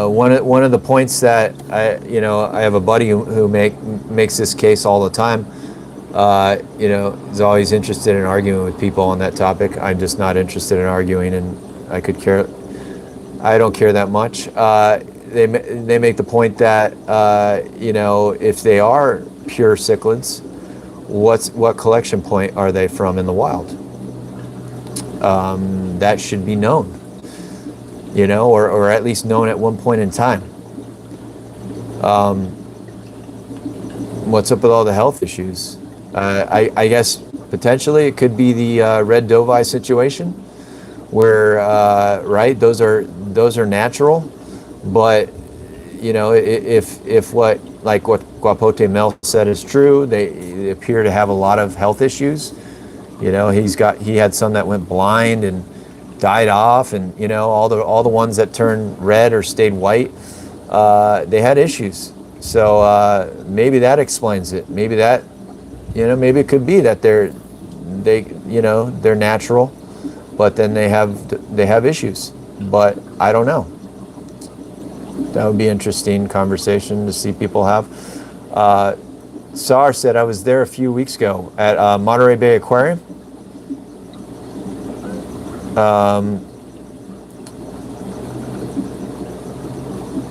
A: One of the points that I have a buddy who makes this case all the time. Is always interested in arguing with people on that topic. I'm just not interested in arguing, and I don't care that much. They make the point that if they are pure cichlids, what collection point are they from in the wild? That should be known. Or at least known at one point in time. What's up with all the health issues? I guess potentially it could be the red dovi situation, where right, those are natural, but if what Guapote Mel said is true, they appear to have a lot of health issues. He had some that went blind and died off, and all the ones that turned red or stayed white, they had issues. So maybe that explains it. Maybe that maybe it could be that they're natural, but then they have issues. But I don't know. That would be an interesting conversation to see people have. Sar said, I was there a few weeks ago at Monterey Bay Aquarium.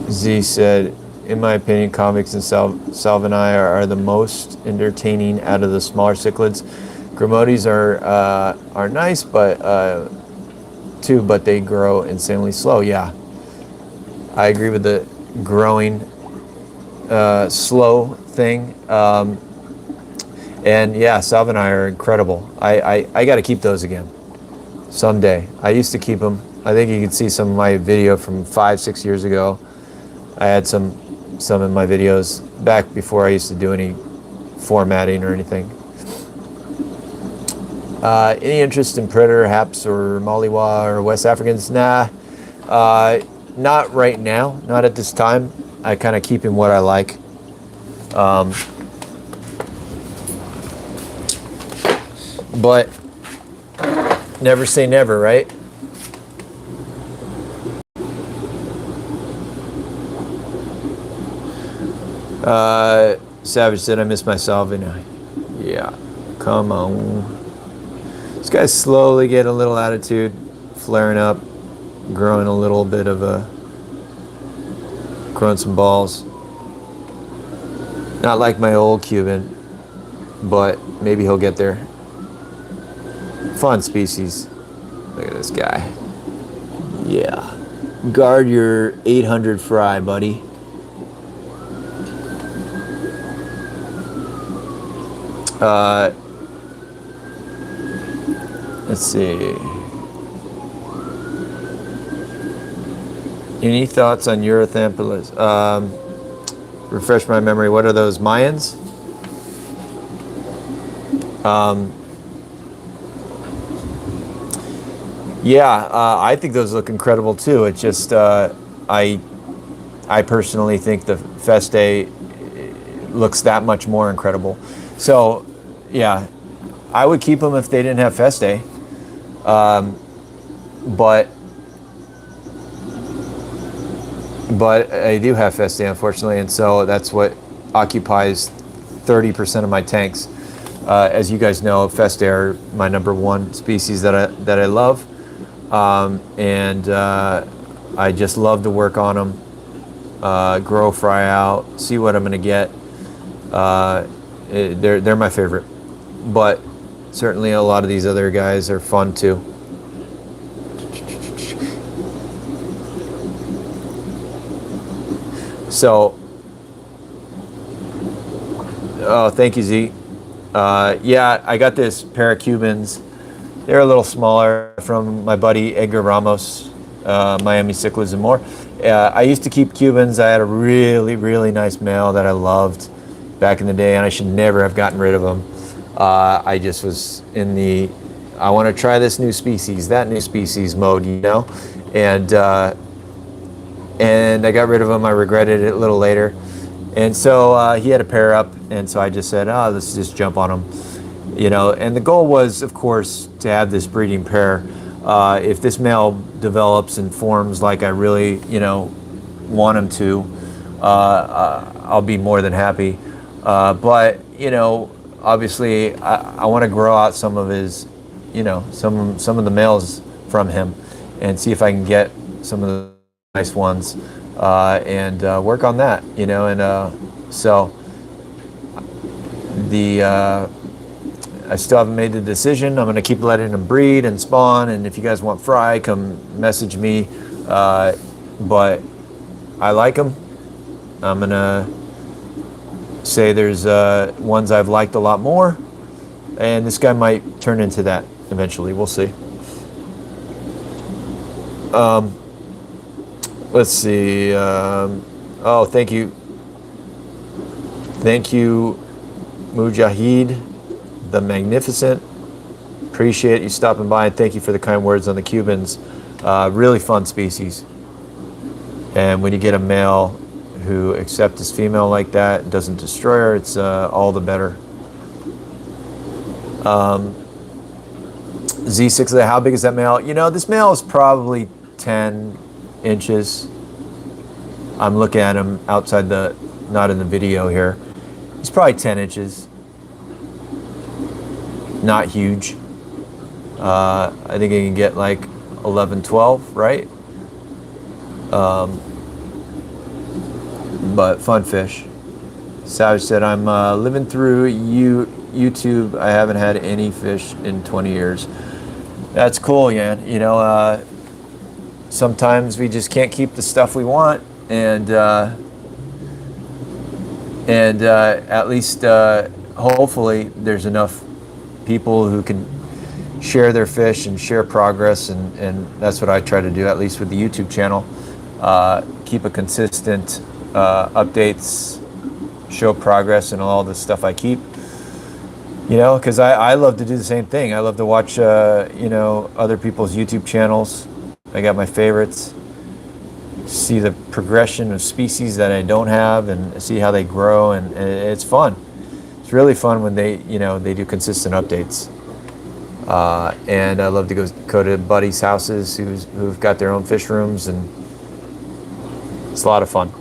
A: Z said, in my opinion, convicts and salvini are the most entertaining out of the smaller cichlids. Grammotes are nice, but but they grow insanely slow. Yeah, I agree with the growing slow thing. And yeah, Salve and I are incredible. I got to keep those again someday. I used to keep them. I think you can see some of my video from 5-6 years ago. I had some in my videos back before I used to do any formatting or anything. Any interest in Predator, Haps, or Maliwa, or West Africans? Nah, not right now. Not at this time. I kind of keep in what I like. But never say never, right? Savage said, I miss my Salve. Yeah, come on. This guy's slowly getting a little attitude, flaring up, growing a little bit of growing some balls. Not like my old Cuban, but maybe he'll get there. Fun species. Look at this guy. Yeah. Guard your 800 fry, buddy. Let's see. Any thoughts on Erythampulas? Refresh my memory. What are those, Mayans? Yeah, I think those look incredible too. It's just I personally think the Festae looks that much more incredible. So yeah, I would keep them if they didn't have Festae. But I do have Festae, unfortunately, and so that's what occupies 30% of my tanks. As you guys know, Festae are my #1 species that I love, and I just love to work on them, grow, fry out, see what I'm going to get. They're my favorite, but certainly a lot of these other guys are fun too. So, oh, thank you, Z. Yeah, I got this pair of Cubans. They're a little smaller, from my buddy Edgar Ramos, Miami Cichlids and more. I used to keep Cubans. I had a really, really nice male that I loved back in the day, and I should never have gotten rid of him. I just was in the, I want to try this new species, that new species mode, you know? And I got rid of him. I regretted it a little later. And so he had a pair up, and so I just said, oh, let's just jump on him. You know, and the goal was, of course, to have this breeding pair. If this male develops and forms like I really, you know, want him to, I'll be more than happy. But, you know, obviously I want to grow out some of his, you know, some of the males from him and see if I can get some of the nice ones and work on that, you know. And so I still haven't made the decision. I'm going to keep letting them breed and spawn, and if you guys want fry, come message me. But I like them. I'm going to say there's ones I've liked a lot more, and this guy might turn into that eventually. We'll see. Let's see. Oh, thank you. Thank you, Mujahid the Magnificent. Appreciate you stopping by, and thank you for the kind words on the Cubans. Really fun species. And when you get a male who accepts his female like that and doesn't destroy her, it's all the better. Z6, how big is that male? You know, this male is probably 10 inches. I'm looking at him outside the, not in the video here. He's probably 10 inches. Not huge. I think he can get like 11, 12, right? But fun fish. Savage said, I'm living through YouTube. I haven't had any fish in 20 years. That's cool, Yan. You know, sometimes we just can't keep the stuff we want, and at least hopefully there's enough people who can share their fish and share progress, and that's what I try to do, at least with the YouTube channel. Keep a consistent updates, show progress and all the stuff I keep. You know, because I love to do the same thing. I love to watch, you know, other people's YouTube channels. I got my favorites. See the progression of species that I don't have and see how they grow, and it's fun. It's really fun when they, you know, they do consistent updates. And I love to go to buddies' houses who've got their own fish rooms, and it's a lot of fun.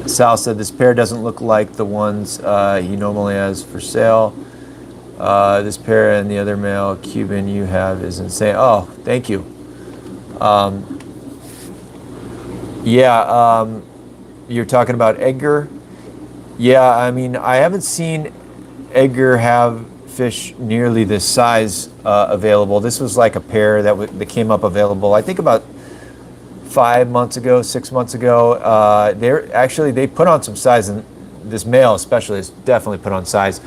A: Sal said this pair doesn't look like the ones he normally has for sale. This pair and the other male Cuban you have is insane. Oh, thank you. You're talking about Edgar. Yeah, I mean, I haven't seen Edgar have fish nearly this size available. This was like a pair that came up available, I think, about 5 months ago, 6 months ago. They put on some size, and this male especially has definitely put on size.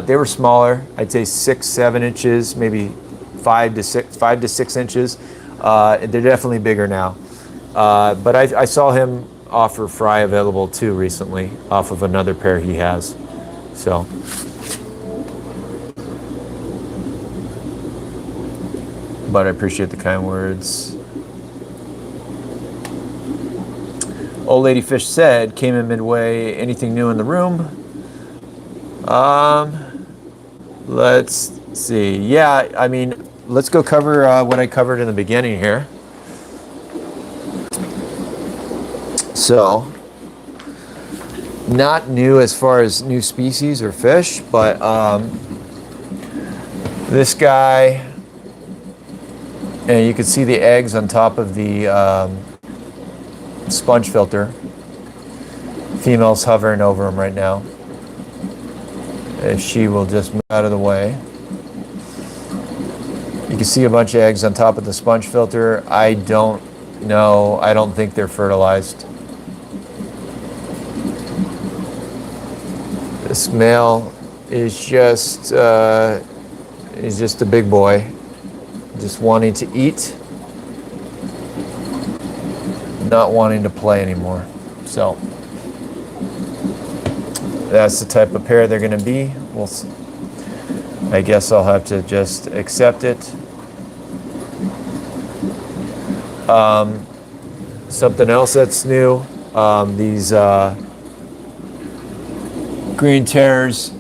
A: They were smaller, I'd say 6-7 inches, maybe 5 to 6 inches. They're definitely bigger now. But I saw him offer fry available too recently off of another pair he has. So. But I appreciate the kind words. Old Lady Fish said, came in midway, anything new in the room? Let's see. Yeah, I mean, let's go cover what I covered in the beginning here. So, not new as far as new species or fish, but this guy, and you can see the eggs on top of the sponge filter. Female's hovering over him right now. If she will just move out of the way. You can see a bunch of eggs on top of the sponge filter. I don't know. I don't think they're fertilized. This male is just a big boy, just wanting to eat, not wanting to play anymore. So that's the type of pair they're going to be. I guess I'll have to just accept it. Something else that's new, these green terrors.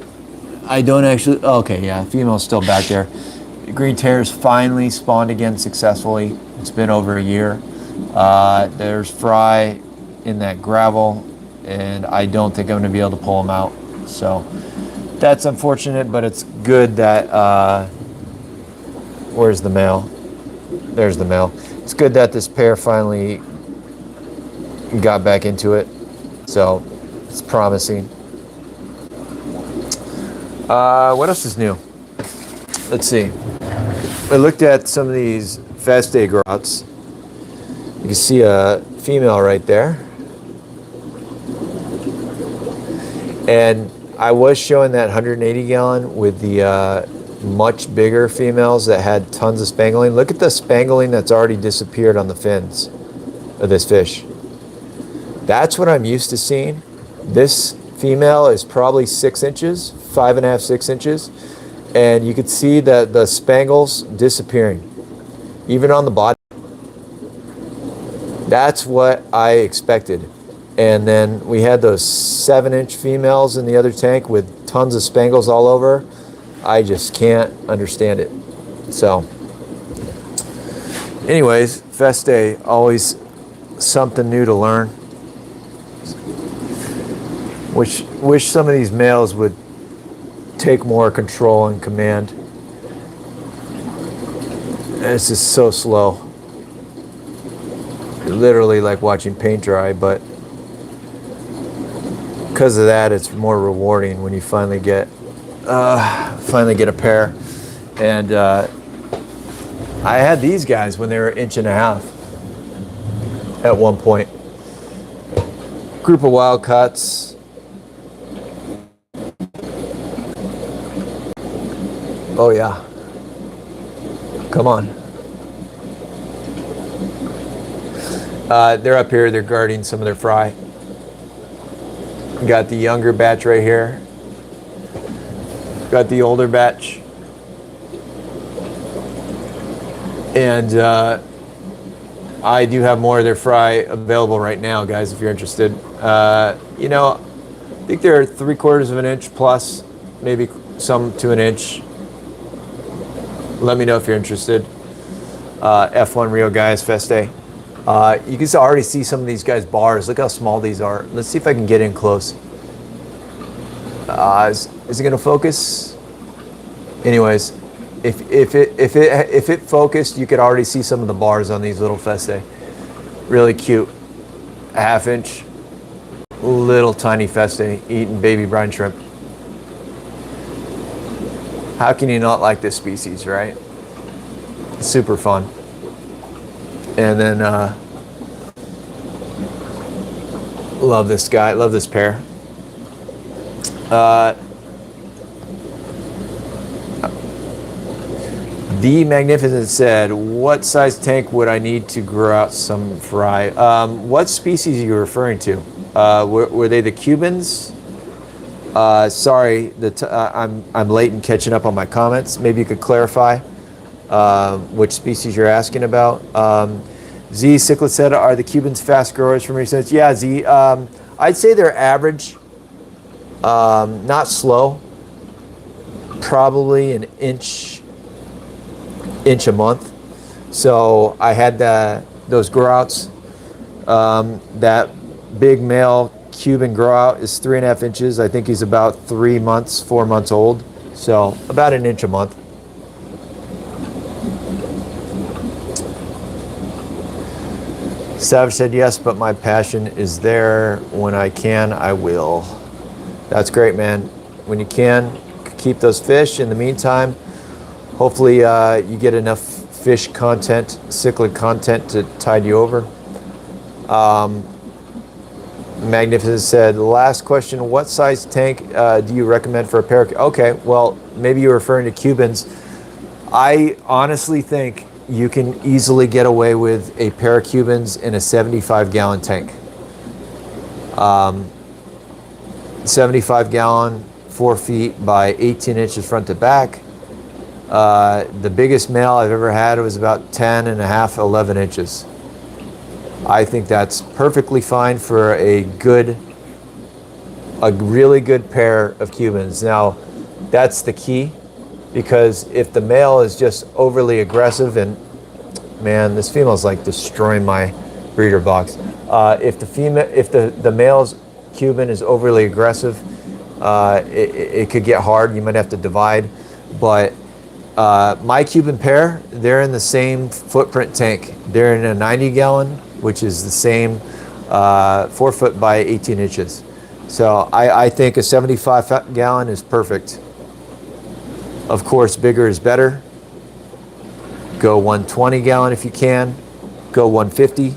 A: I don't actually, okay, yeah, female's still back there. Green terrors finally spawned again successfully. It's been over a year. There's fry in that gravel, and I don't think I'm going to be able to pull them out. So that's unfortunate, but it's good that, where's the male? There's the male. It's good that this pair finally got back into it. So it's promising. What else is new? Let's see. I looked at some of these Festae growouts. You can see a female right there. And I was showing that 180 gallon with the much bigger females that had tons of spangling. Look at the spangling that's already disappeared on the fins of this fish. That's what I'm used to seeing. This female is probably 6 inches, 5.5, 6 inches. And you could see that the spangles disappearing, even on the body. That's what I expected. And then we had those 7-inch females in the other tank with tons of spangles all over. I just can't understand it. So, anyways, Festae, always something new to learn. Wish some of these males would take more control and command. It's just so slow. Literally like watching paint dry, but because of that, it's more rewarding when you finally get a pair. And I had these guys when they were 1.5 inches at one point. Group of wild cuts. Oh yeah. Come on. They're up here. They're guarding some of their fry. Got the younger batch right here. Got the older batch. And I do have more of their fry available right now, guys, if you're interested. You know, I think they're 3/4 of an inch plus, maybe some to an inch. Let me know if you're interested. F1 Rio guys, Festae. You can already see some of these guys' bars. Look how small these are. Let's see if I can get in close. Is it gonna focus? Anyways, if it focused, you could already see some of the bars on these little Festae. Really cute. A 1/2 inch, little tiny Festae eating baby brine shrimp. How can you not like this species, right? It's super fun. And then love this guy, love this pair. The Magnificent said, what size tank would I need to grow out some fry? What species are you referring to? Were they the Cubans? Sorry, I'm late in catching up on my comments. Maybe you could clarify which species you're asking about. Z Cichlid said, are the Cubans fast growers from recent? Yeah, Z. I'd say they're average, not slow. Probably an inch a month. So I had those growouts. That big male Cuban growout is 3.5 inches. I think he's about 4 months old. So about an inch a month. Savage said yes, but my passion is there. When I can, I will. That's great, man. When you can, keep those fish. In the meantime, hopefully you get enough fish content, cichlid content to tide you over. Magnificent said, last question, what size tank do you recommend for a pair? Okay, well, maybe you're referring to Cubans. I honestly think you can easily get away with a pair of Cubans in a 75-gallon tank. 75-gallon, 4 feet by 18 inches front to back. The biggest male I've ever had was about 10.5, 11 inches. I think that's perfectly fine for a really good pair of Cubans. Now, that's the key, because if the male is just overly aggressive, and man, this female's like destroying my breeder box. If the male's Cuban is overly aggressive, it could get hard. You might have to divide, but my Cuban pair, they're in the same footprint tank. They're in a 90-gallon, which is the same 4 foot by 18 inches. So I think a 75-gallon is perfect. Of course, bigger is better. Go 120-gallon if you can. Go 150.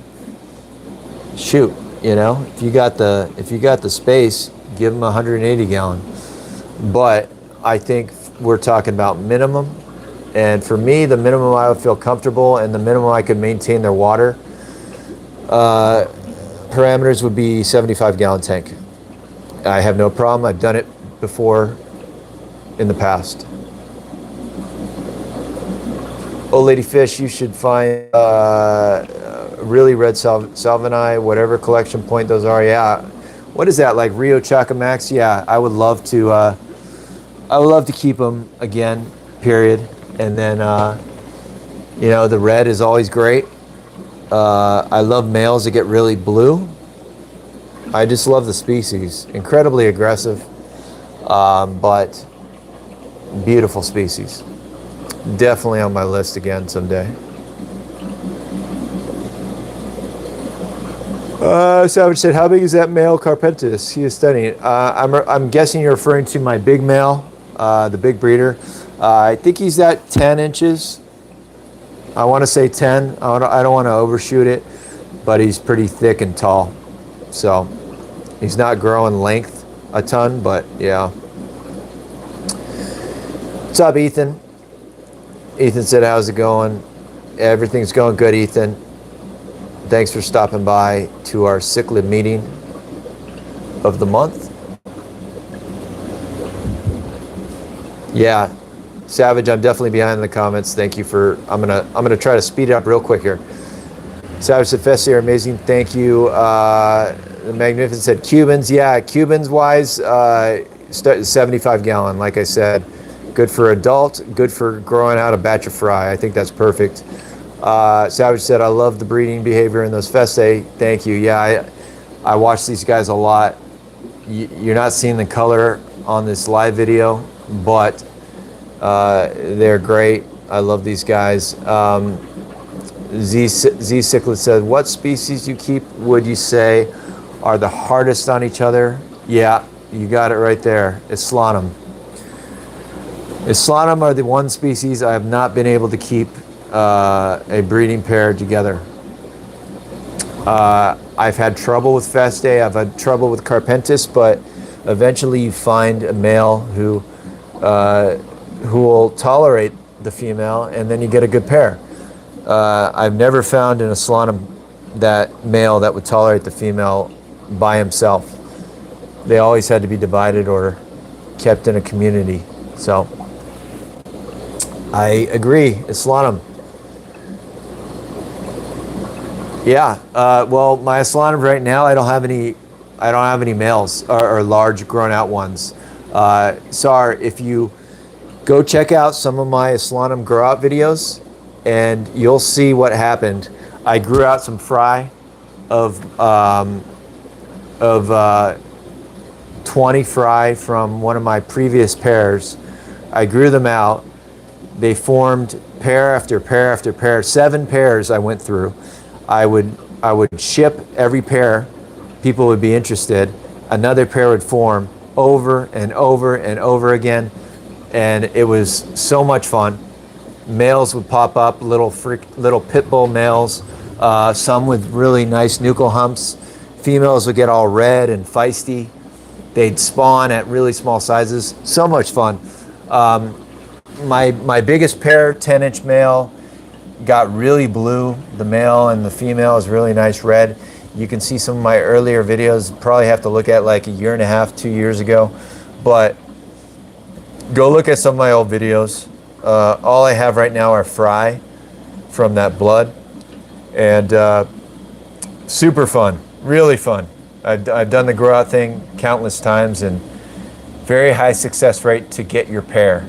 A: Shoot, you know, if you got the space, give them a 180-gallon. But I think we're talking about minimum. And for me, the minimum I would feel comfortable and the minimum I could maintain their water parameters would be 75-gallon tank. I have no problem. I've done it before in the past. Oh, Lady Fish, you should find really red Salvini, whatever collection point those are. Yeah. What is that, like Rio Chacamax? Yeah, I would love to keep them again, period. And then, you know, the red is always great. I love males that get really blue. I just love the species. Incredibly aggressive, but beautiful species. Definitely on my list again someday. Savage said, how big is that male Carpentis? He is studying. I'm guessing you're referring to my big male, the big breeder. I think he's at 10 inches. I want to say 10. I don't want to overshoot it, but he's pretty thick and tall. So he's not growing length a ton, but yeah. What's up, Ethan? Ethan said, how's it going? Everything's going good, Ethan. Thanks for stopping by to our Cichlid meeting of the month. Yeah, Savage, I'm definitely behind in the comments. Thank you for, I'm gonna try to speed it up real quick here. Savage said, Festae are amazing, thank you. The Magnificent said, Cubans, yeah, Cubans wise, 75 gallon, like I said. Good for adult, good for growing out a batch of fry. I think that's perfect. Savage said, I love the breeding behavior in those Festae. Thank you. Yeah, I watch these guys a lot. You're not seeing the color on this live video, but they're great. I love these guys. Cichlid said, what species you keep would you say are the hardest on each other? Yeah, you got it right there. Islanum. Islanum are the one species I have not been able to keep a breeding pair together. I've had trouble with Festae, I've had trouble with Carpentis, but eventually you find a male who will tolerate the female, and then you get a good pair. I've never found an Islanum that male that would tolerate the female by himself. They always had to be divided or kept in a community. So I agree, Islanum. Yeah, well, my Islanum right now, I don't have any males or large grown out ones. Sar, if you go check out some of my Islanum grow out videos, and you'll see what happened. I grew out some fry of 20 fry from one of my previous pairs. I grew them out. They formed pair after pair after pair. 7 pairs I went through. I would ship every pair. People would be interested. Another pair would form over and over and over again. And it was so much fun. Males would pop up, little pit bull males, some with really nice nuchal humps. Females would get all red and feisty. They'd spawn at really small sizes. So much fun. My biggest pair, 10-inch male, got really blue. The male and the female is really nice red. You can see some of my earlier videos. Probably have to look at like a year and a half, 2 years ago. But go look at some of my old videos. All I have right now are fry from that blood, and super fun, really fun. I've done the grow out thing countless times, and very high success rate to get your pair.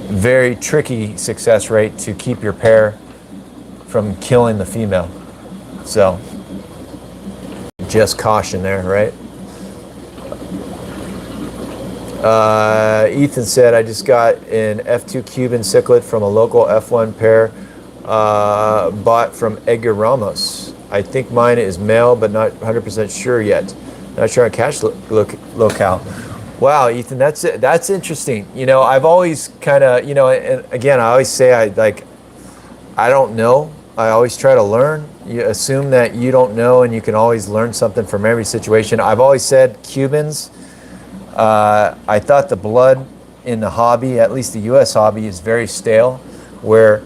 A: Very tricky success rate to keep your pair from killing the female. So just caution there, right? Ethan said, I just got an F2 Cuban Cichlid from a local F1 pair bought from Edgar Ramos. I think mine is male, but not 100% sure yet. Not sure on cash locale. Wow, Ethan, that's interesting. You know, I've always kind of, you know, and again, I always say I don't know. I always try to learn. You assume that you don't know, and you can always learn something from every situation. I've always said Cubans. I thought the blood in the hobby, at least the U.S. hobby, is very stale, where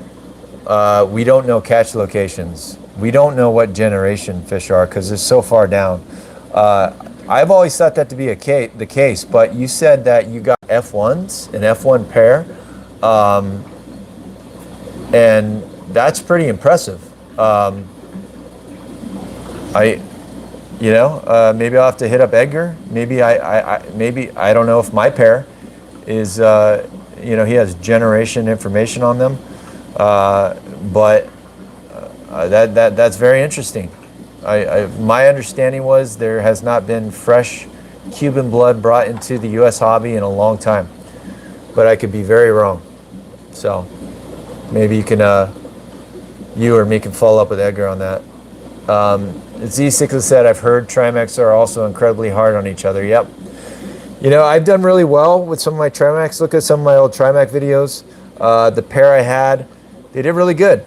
A: we don't know catch locations. We don't know what generation fish are because they're so far down. I've always thought that to be the case, but you said that you got F1s, an F1 pair, and that's pretty impressive. Maybe I'll have to hit up Edgar. Maybe I don't know if my pair is, he has generation information on them, but that's very interesting. My understanding was there has not been fresh Cuban blood brought into the U.S. hobby in a long time, but I could be very wrong. So maybe you can, you or me can follow up with Edgar on that. Z6 said, I've heard Trimax are also incredibly hard on each other. Yep. You know, I've done really well with some of my Trimax. Look at some of my old Trimax videos. The pair I had, they did really good.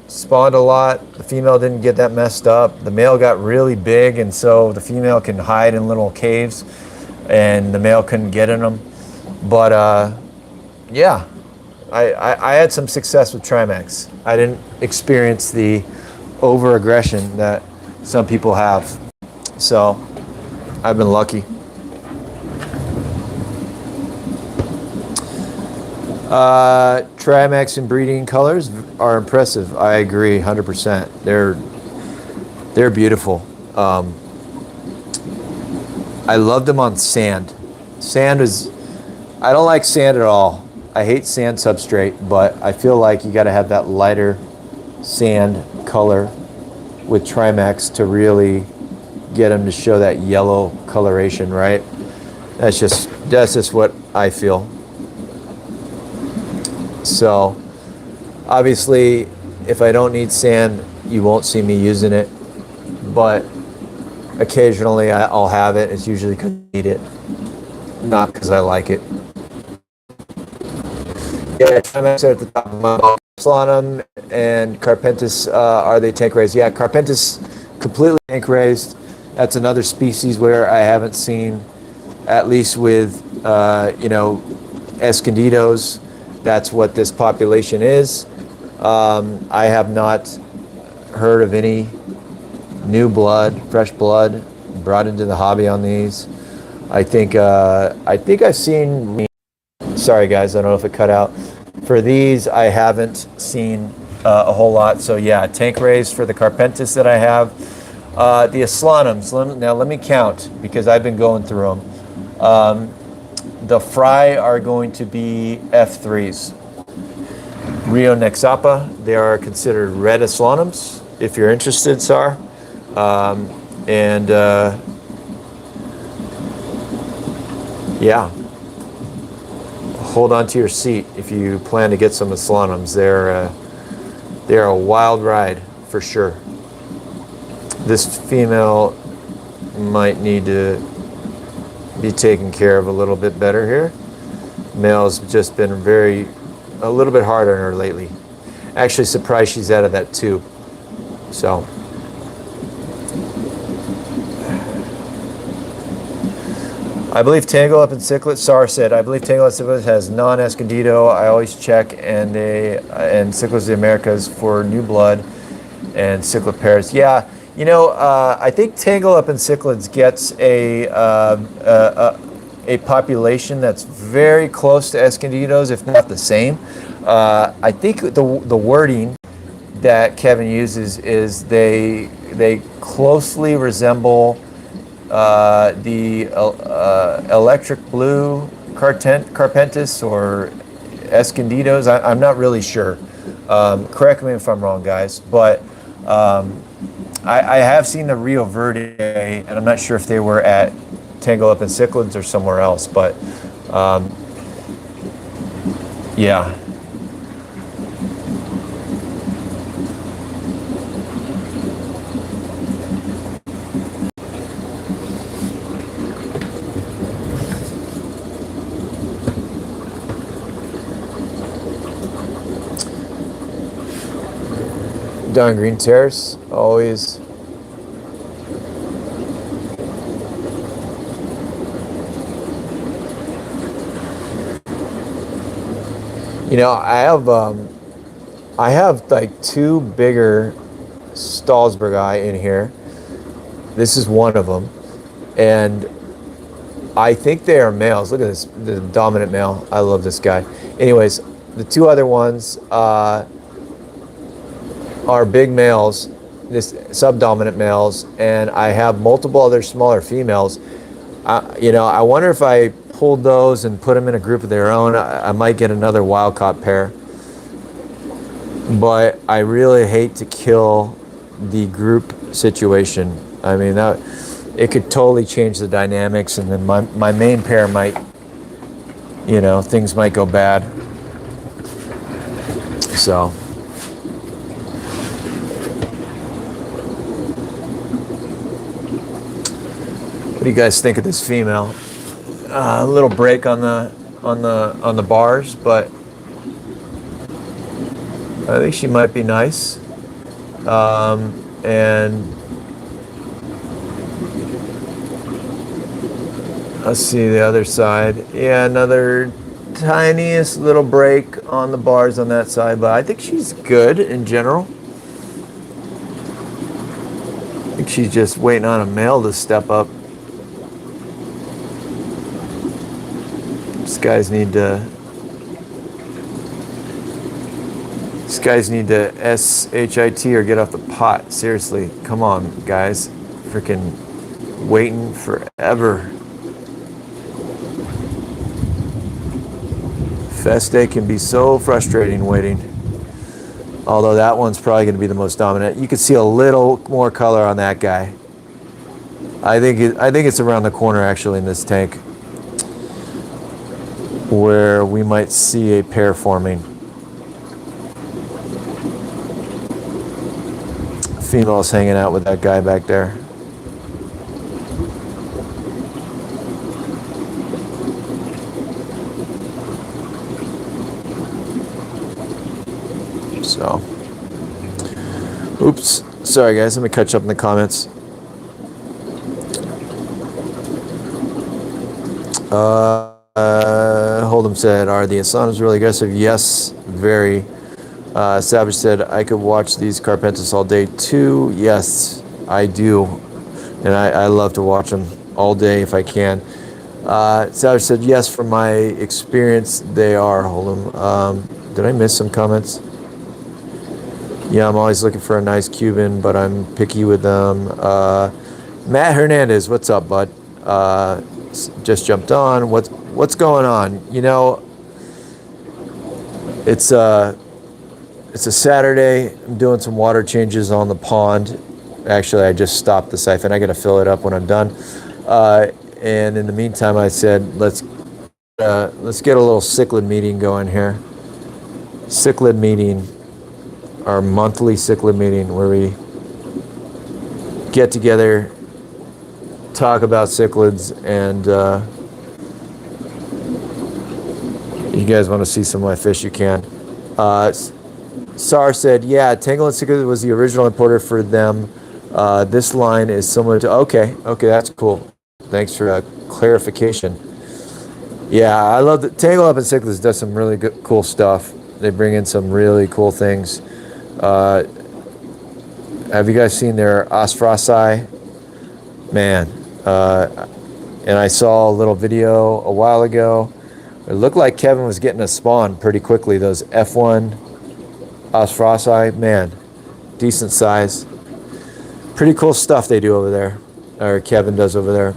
A: Spawned a lot. The female didn't get that messed up. The male got really big, and so the female can hide in little caves, and the male couldn't get in them. But, Yeah, I had some success with Trimax. I didn't experience the over aggression that some people have. So I've been lucky. Trimax and breeding colors are impressive. I agree 100%. They're beautiful. I loved them on sand. Sand is, I don't like sand at all. I hate sand substrate, but I feel like you got to have that lighter sand color with Trimax to really get them to show that yellow coloration, right? That's just what I feel. So obviously, if I don't need sand, you won't see me using it, but occasionally I'll have it. It's usually because I need it, not because I like it. Yeah, Trimax are at the top of my box. Solanum and Carpentis, are they tank raised? Yeah, Carpentis completely tank raised. That's another species where I haven't seen, at least with Escondidos. That's what this population is. I have not heard of any new blood, fresh blood brought into the hobby on these. I think I've seen. Sorry guys, I don't know if it cut out. For these, I haven't seen a whole lot. So yeah, tank raised for the Carpentis that I have. The Aslanums. Now let me count because I've been going through them. The fry are going to be F3s. Rio Nexapa, they are considered red Aslanums, if you're interested, Sar. Yeah, hold on to your seat if you plan to get some Aslanums. They're a wild ride for sure. This female might need to be taken care of a little bit better here. Male's just been a little bit hard on her lately. Actually surprised she's out of that tube. So I believe Tangle Up in Cichlid, Sar said, I believe Tangle Up in Cichlid has non-Escondido. I always check, and Cichlids of the Americas for new blood and Cichlid pairs. Yeah, I think Tangle Up in Cichlids gets a population that's very close to Escondidos, if not the same. I think the wording that Kevin uses is they closely resemble the electric blue Carpentis or Escondidos. I'm not really sure. Correct me if I'm wrong, guys. But I have seen the Rio Verde, and I'm not sure if they were at Tangle Up in Cichlids or somewhere else. But yeah. Don Green Terrace, always. I have like two bigger Stahlsbergi in here. This is one of them, and I think they are males. Look at this, the dominant male. I love this guy. Anyways, the two other ones are big males, this subdominant males, and I have multiple other smaller females. I wonder if I pulled those and put them in a group of their own, I might get another wild-caught pair. But I really hate to kill the group situation. I mean, it could totally change the dynamics, and then my main pair might, things might go bad. So. What do you guys think of this female? A little break on the bars, but I think she might be nice. And let's see the other side. Yeah, another tiniest little break on the bars on that side, but I think she's good in general. I think she's just waiting on a male to step up. These guys need to SHIT or get off the pot. Seriously, come on, guys. Freaking waiting forever. Festae can be so frustrating waiting. Although that one's probably going to be the most dominant. You can see a little more color on that guy. I think it's around the corner actually in this tank where we might see a pair forming. Female's hanging out with that guy back there. So, oops, sorry guys, let me catch up in the comments. Hold'em said, are the Asanas really aggressive? Yes, very. Savage said, I could watch these Carpenters all day too. Yes, I do. And I love to watch them all day if I can. Savage said, yes, from my experience, they are. Hold'em. Did I miss some comments? Yeah, I'm always looking for a nice Cuban, but I'm picky with them. Matt Hernandez, what's up, bud? Just jumped on. What's going on? You know, it's a Saturday. I'm doing some water changes on the pond. Actually, I just stopped the siphon. I got to fill it up when I'm done. And in the meantime, I said, let's get a little Cichlid meeting going here. Cichlid meeting. Our monthly Cichlid meeting where we get together, talk about cichlids, and you guys want to see some of my fish, you can. Sar said, yeah, Tangle and Cichlid was the original importer for them. This line is similar to, okay, that's cool. Thanks for clarification. Yeah, I love that Tangle Up and Cichlids does some really good, cool stuff. They bring in some really cool things. Have you guys seen their Osfrosci? Man, and I saw a little video a while ago. It looked like Kevin was getting a spawn pretty quickly. Those F1 Osfrosci, man, decent size. Pretty cool stuff they do over there, or Kevin does over there.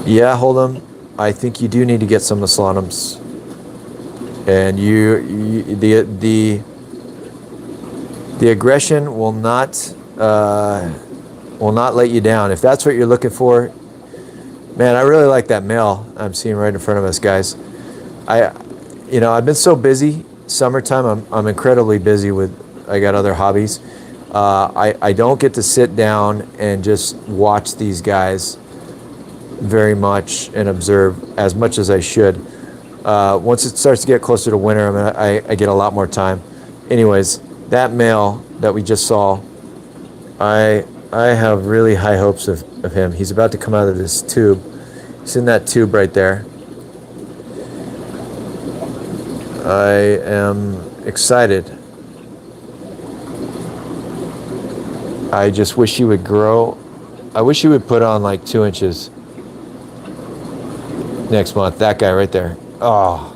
A: Yeah, Hold'em. I think you do need to get some of the Solanums, and the aggression will not let you down. If that's what you're looking for, man, I really like that male I'm seeing right in front of us, guys. I've been so busy. Summertime, I'm incredibly busy with. I got other hobbies. I don't get to sit down and just watch these guys very much and observe as much as I should. Once it starts to get closer to winter, I get a lot more time. Anyways, that male that we just saw, I have really high hopes of him. He's about to come out of this tube. He's in that tube right there. I am excited. I just wish he would grow. I wish he would put on like 2 inches next month. That guy right there. Oh,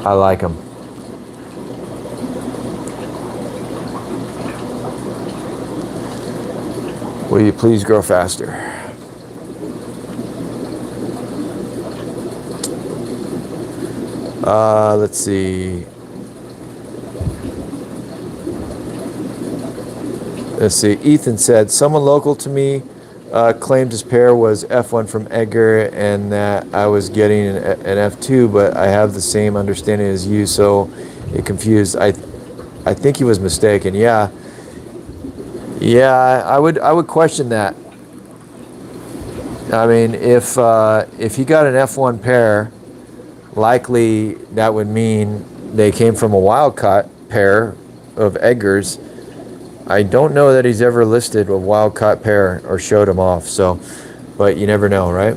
A: I like him. Will you please grow faster? Let's see. Ethan said, someone local to me claimed his pair was F1 from Edgar and that I was getting an F2, but I have the same understanding as you, so it confused. I think he was mistaken. Yeah, I would question that. I mean, if he got an F1 pair, likely that would mean they came from a wild caught pair of Edgars, I don't know that he's ever listed a wild-caught pair or showed them off. So, but you never know, right?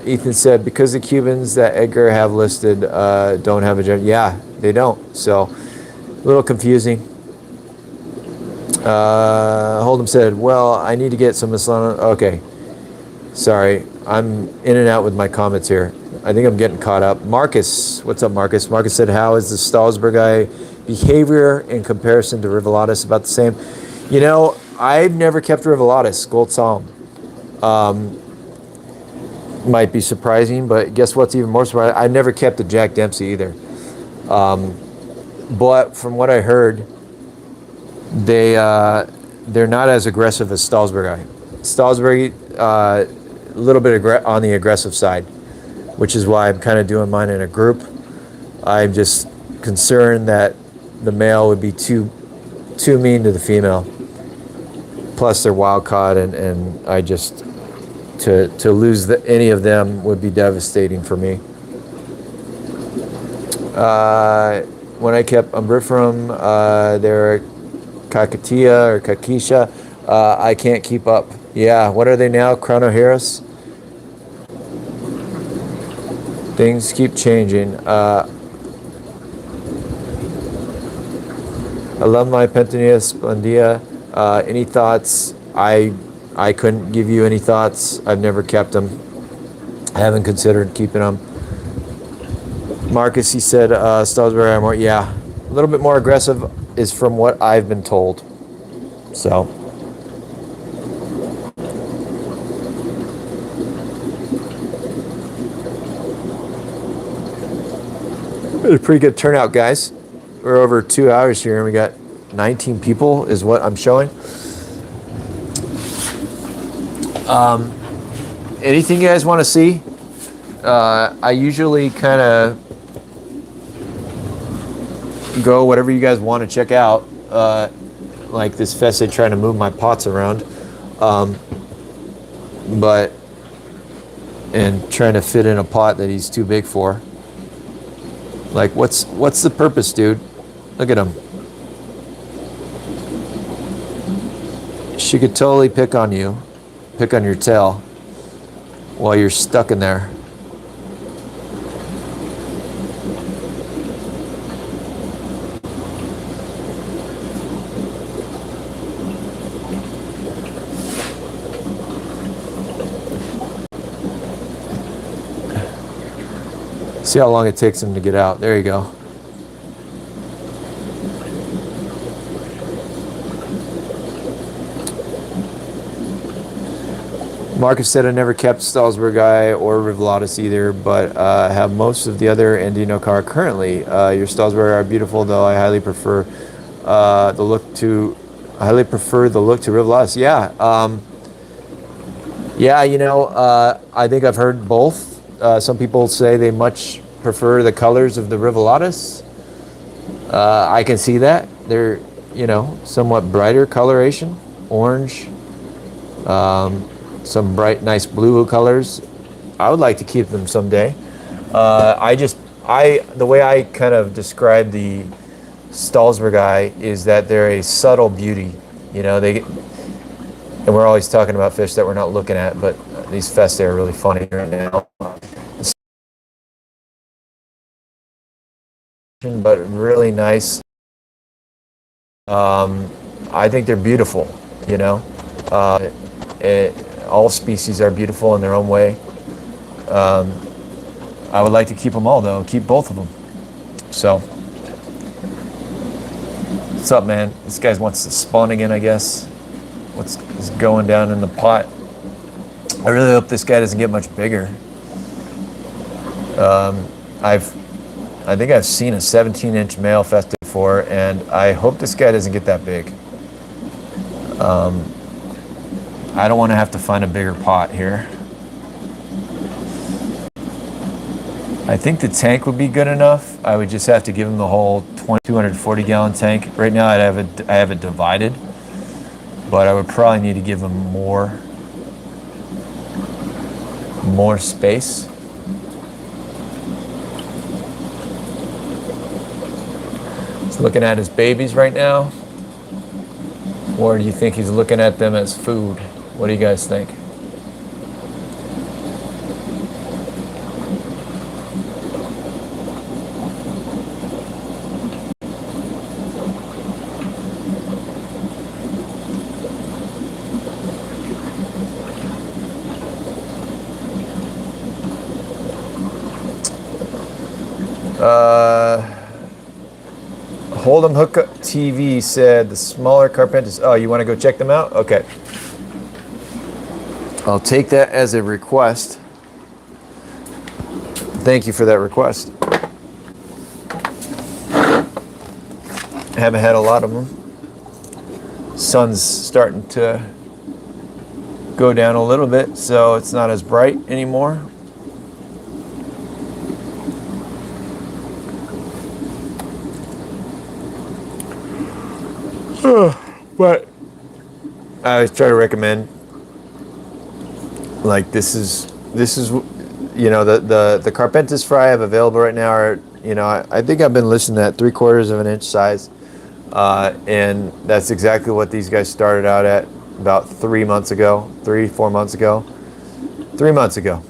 A: Ethan said, because the Cubans that Edgar have listed don't have a gender. Yeah, they don't. So, a little confusing. Hold'em said, well, I need to get some Islano. Okay. Sorry. I'm in and out with my comments here. I think I'm getting caught up. Marcus. What's up, Marcus? Marcus said, how is the Stalsbergi behavior in comparison to Rivelatus? About the same. You know, I've never kept Rivelatus. Gold Psalm. Might be surprising, but guess what's even more surprising? I never kept a Jack Dempsey either. But from what I heard, they're not as aggressive as Stalsbergi. Stalsbergi, a little bit on the aggressive side, which is why I'm kind of doing mine in a group. I'm just concerned that the male would be too mean to the female. Plus, they're wild caught, and I just to lose any of them would be devastating for me. When I kept Umbifrum, they're Kakatia or Kakisha. I can't keep up. Yeah, what are they now? Chronoheros? Things keep changing. I love my Pentanea Splendia. Any thoughts? I couldn't give you any thoughts. I've never kept them. I haven't considered keeping them. Marcus, he said, Stalsberg are more, yeah, a little bit more aggressive is from what I've been told. So. It was a pretty good turnout, guys. We're over 2 hours here, and we got 19 people is what I'm showing. Anything you guys want to see? I usually kind of go whatever you guys want to check out. Like this Festae trying to move my pots around. But and trying to fit in a pot that he's too big for. Like, what's the purpose, dude? Look at him. She could totally pick on you, pick on your tail while you're stuck in there. See how long it takes him to get out. There you go. Marcus said I never kept Stalsbergi or Rivelatus either, but have most of the other Andino car currently. Your Stalsbergi are beautiful, though I highly prefer the look to Rivelatus. Yeah. Yeah, you know, I think I've heard both. Some people say they much prefer the colors of the Rivelatus. I can see that. They're, you know, somewhat brighter coloration, orange, some bright, nice blue colors. I would like to keep them someday. The way I kind of describe the Stalsbergi is that they're a subtle beauty. You know, and we're always talking about fish that we're not looking at, but these Festae are really funny right now. But really nice. I think they're beautiful, you know. All species are beautiful in their own way. I would like to keep them all, though. Keep both of them. So, what's up, man? This guy wants to spawn again, I guess. What's going down in the pot? I really hope this guy doesn't get much bigger. I think I've seen a 17-inch male Festae before, and I hope this guy doesn't get that big. I don't want to have to find a bigger pot here. I think the tank would be good enough. I would just have to give him the whole 240-gallon tank. Right now, I have it divided, but I would probably need to give him more space. Looking at his babies right now. Or do you think he's looking at them as food? What do you guys think? Hold'em Hookup TV said the smaller Carpenters. Oh, you want to go check them out? Okay. I'll take that as a request. Thank you for that request. I haven't had a lot of them. Sun's starting to go down a little bit, so it's not as bright anymore. But I always try to recommend, like, this is you know, the Carpenter's fry I have available right now are, you know, I think I've been listening at 3/4 of an inch size, and that's exactly what these guys started out at about 3 months ago, 4 months ago, 3 months ago,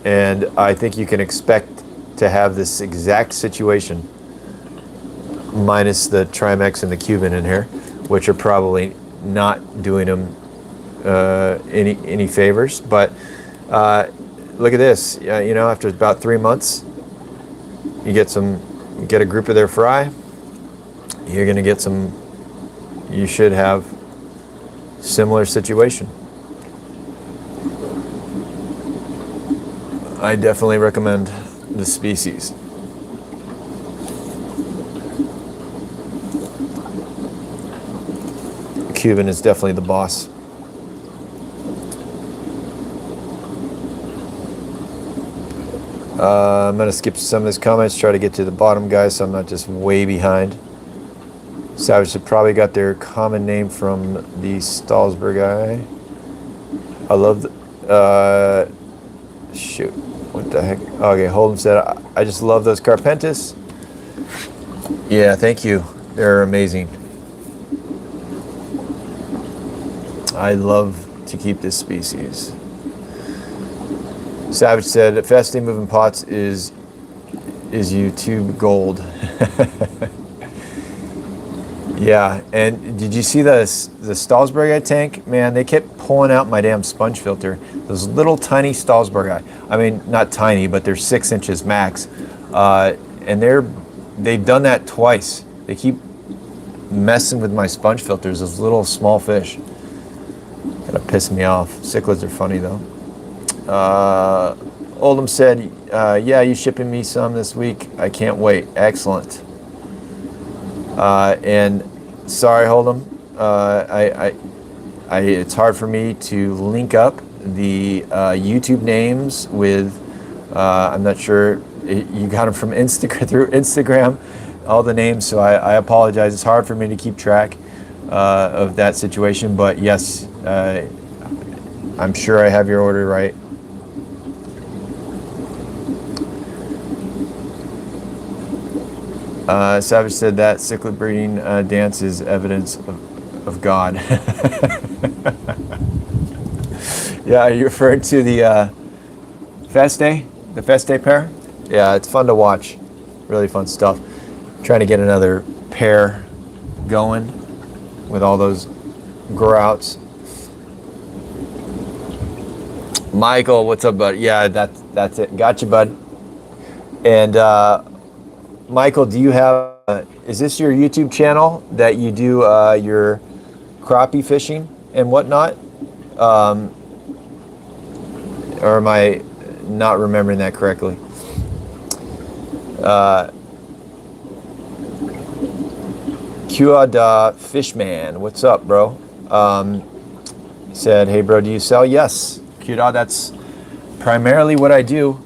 A: and I think you can expect to have this exact situation, minus the Trimex and the Cuban in here, which are probably not doing them any favors. But look at this. You know, after about 3 months, you get a group of their fry. You're going to get some. You should have similar situation. I definitely recommend the species. Cuban is definitely the boss. I'm going to skip some of his comments, try to get to the bottom, guys, so I'm not just way behind. Savage have probably got their common name from the Stalsberg guy. I love the... shoot. What the heck? Okay, Holden said, I just love those Carpentis. Yeah, thank you. They're amazing. I love to keep this species. Savage said, Festae moving pots is YouTube gold. Yeah, and did you see the Stalsberg tank? Man, they kept pulling out my damn sponge filter. Those little tiny Stalsberg. I mean, not tiny, but they're 6 inches max. And they've done that twice. They keep messing with my sponge filters, those little small fish. Kind of piss me off. Cichlids are funny though. Oldham said, yeah, you shipping me some this week? I can't wait. Excellent. And sorry, Hold'em. It's hard for me to link up the YouTube names with. I'm not sure you got them from through Instagram, all the names. So I apologize. It's hard for me to keep track of that situation. But yes, I'm sure I have your order right. Savage said that cichlid breeding dance is evidence of God. Yeah, are you referring to the Festae? The Festae pair? Yeah, it's fun to watch. Really fun stuff. Trying to get another pair going with all those growouts. Michael, what's up, bud? Yeah, that's it. Got you, bud. And Michael, do you have, is this your YouTube channel that you do your crappie fishing and whatnot? Or am I not remembering that correctly? Kuada Fishman, what's up, bro? He said, hey, bro, do you sell? Yes, Kuada, that's primarily what I do.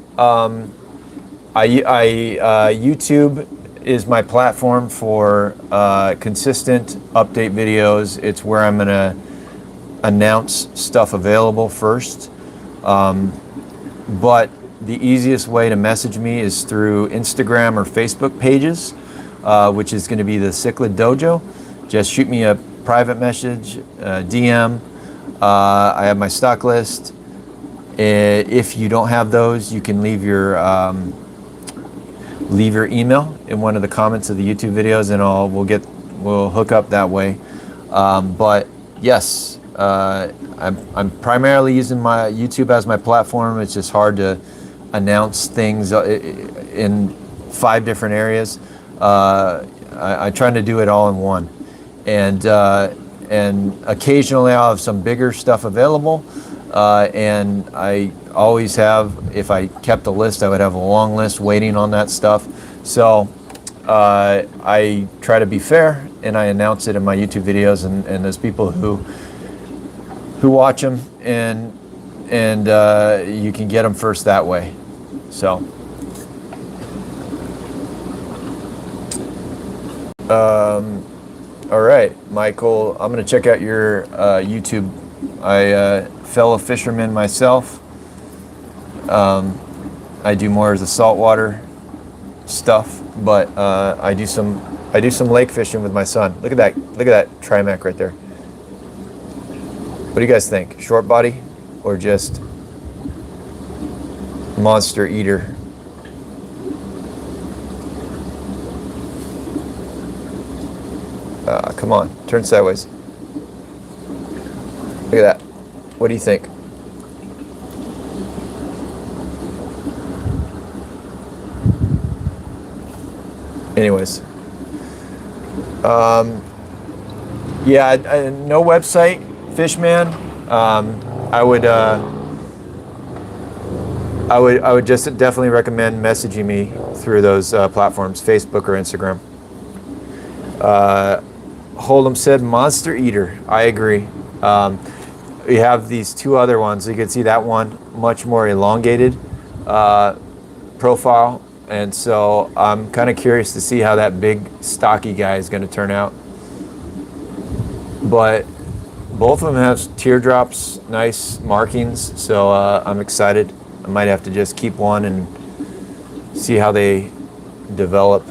A: YouTube is my platform for consistent update videos. It's where I'm going to announce stuff available first. But the easiest way to message me is through Instagram or Facebook pages, which is going to be the Cichlid Dojo. Just shoot me a private message, DM. I have my stock list. If you don't have those, you can leave your email in one of the comments of the YouTube videos, and we'll hook up that way. But yes, I'm primarily using my YouTube as my platform. It's just hard to announce things in 5 different areas. I'm trying to do it all in one, and occasionally I'll have some bigger stuff available. And I always have, if I kept a list, I would have a long list waiting on that stuff. So I try to be fair, and I announce it in my YouTube videos, and there's people who watch them, and you can get them first that way. So all right, Michael, I'm going to check out your YouTube. Fellow fisherman myself. I do more of the saltwater stuff, but I do some lake fishing with my son. Look at that Trimac right there. What do you guys think? Short body or just monster eater? Come on, turn sideways. Look at that. What do you think? Anyways, yeah, no website, Fishman. I would just definitely recommend messaging me through those platforms, Facebook or Instagram. Hold'em said monster eater. I agree. We have these 2 other ones. You can see that one much more elongated profile, and so I'm kind of curious to see how that big stocky guy is going to turn out. But both of them have teardrops, nice markings, so I'm excited. I might have to just keep one and see how they develop.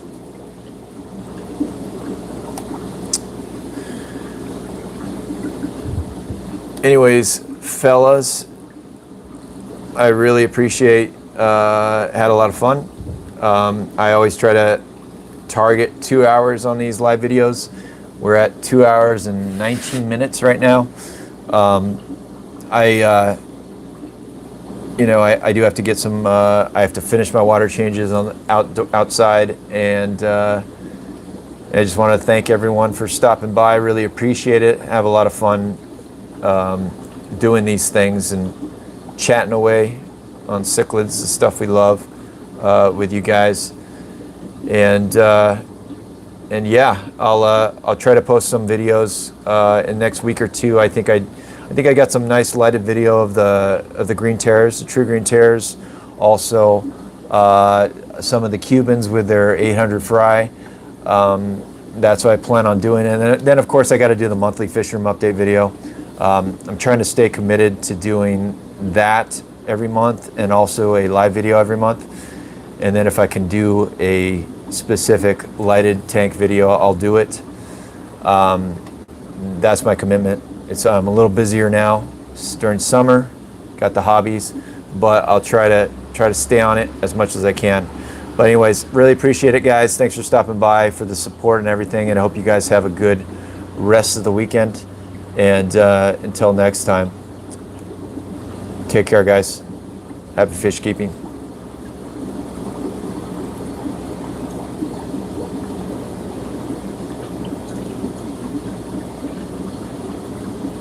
A: Anyways, fellas, I really appreciate, had a lot of fun. I always try to target 2 hours on these live videos. We're at 2 hours and 19 minutes right now. I do have to get some, I have to finish my water changes outside, and I just want to thank everyone for stopping by. Really appreciate it. Have a lot of fun doing these things and chatting away on cichlids, the stuff we love, with you guys. And yeah, I'll try to post some videos in the next week or 2. I think I got some nice lighted video of the green terrors, the true green terrors. Also, some of the Cubans with their 800 fry. That's what I plan on doing. And then of course I got to do the monthly fish room update video. I'm trying to stay committed to doing that every month, and also a live video every month. And then if I can do a specific lighted tank video, I'll do it. That's my commitment. I'm a little busier now. It's during summer, got the hobbies, but I'll try to stay on it as much as I can. But anyways, really appreciate it, guys. Thanks for stopping by, for the support and everything, and I hope you guys have a good rest of the weekend. And until next time, take care, guys. Happy fish keeping.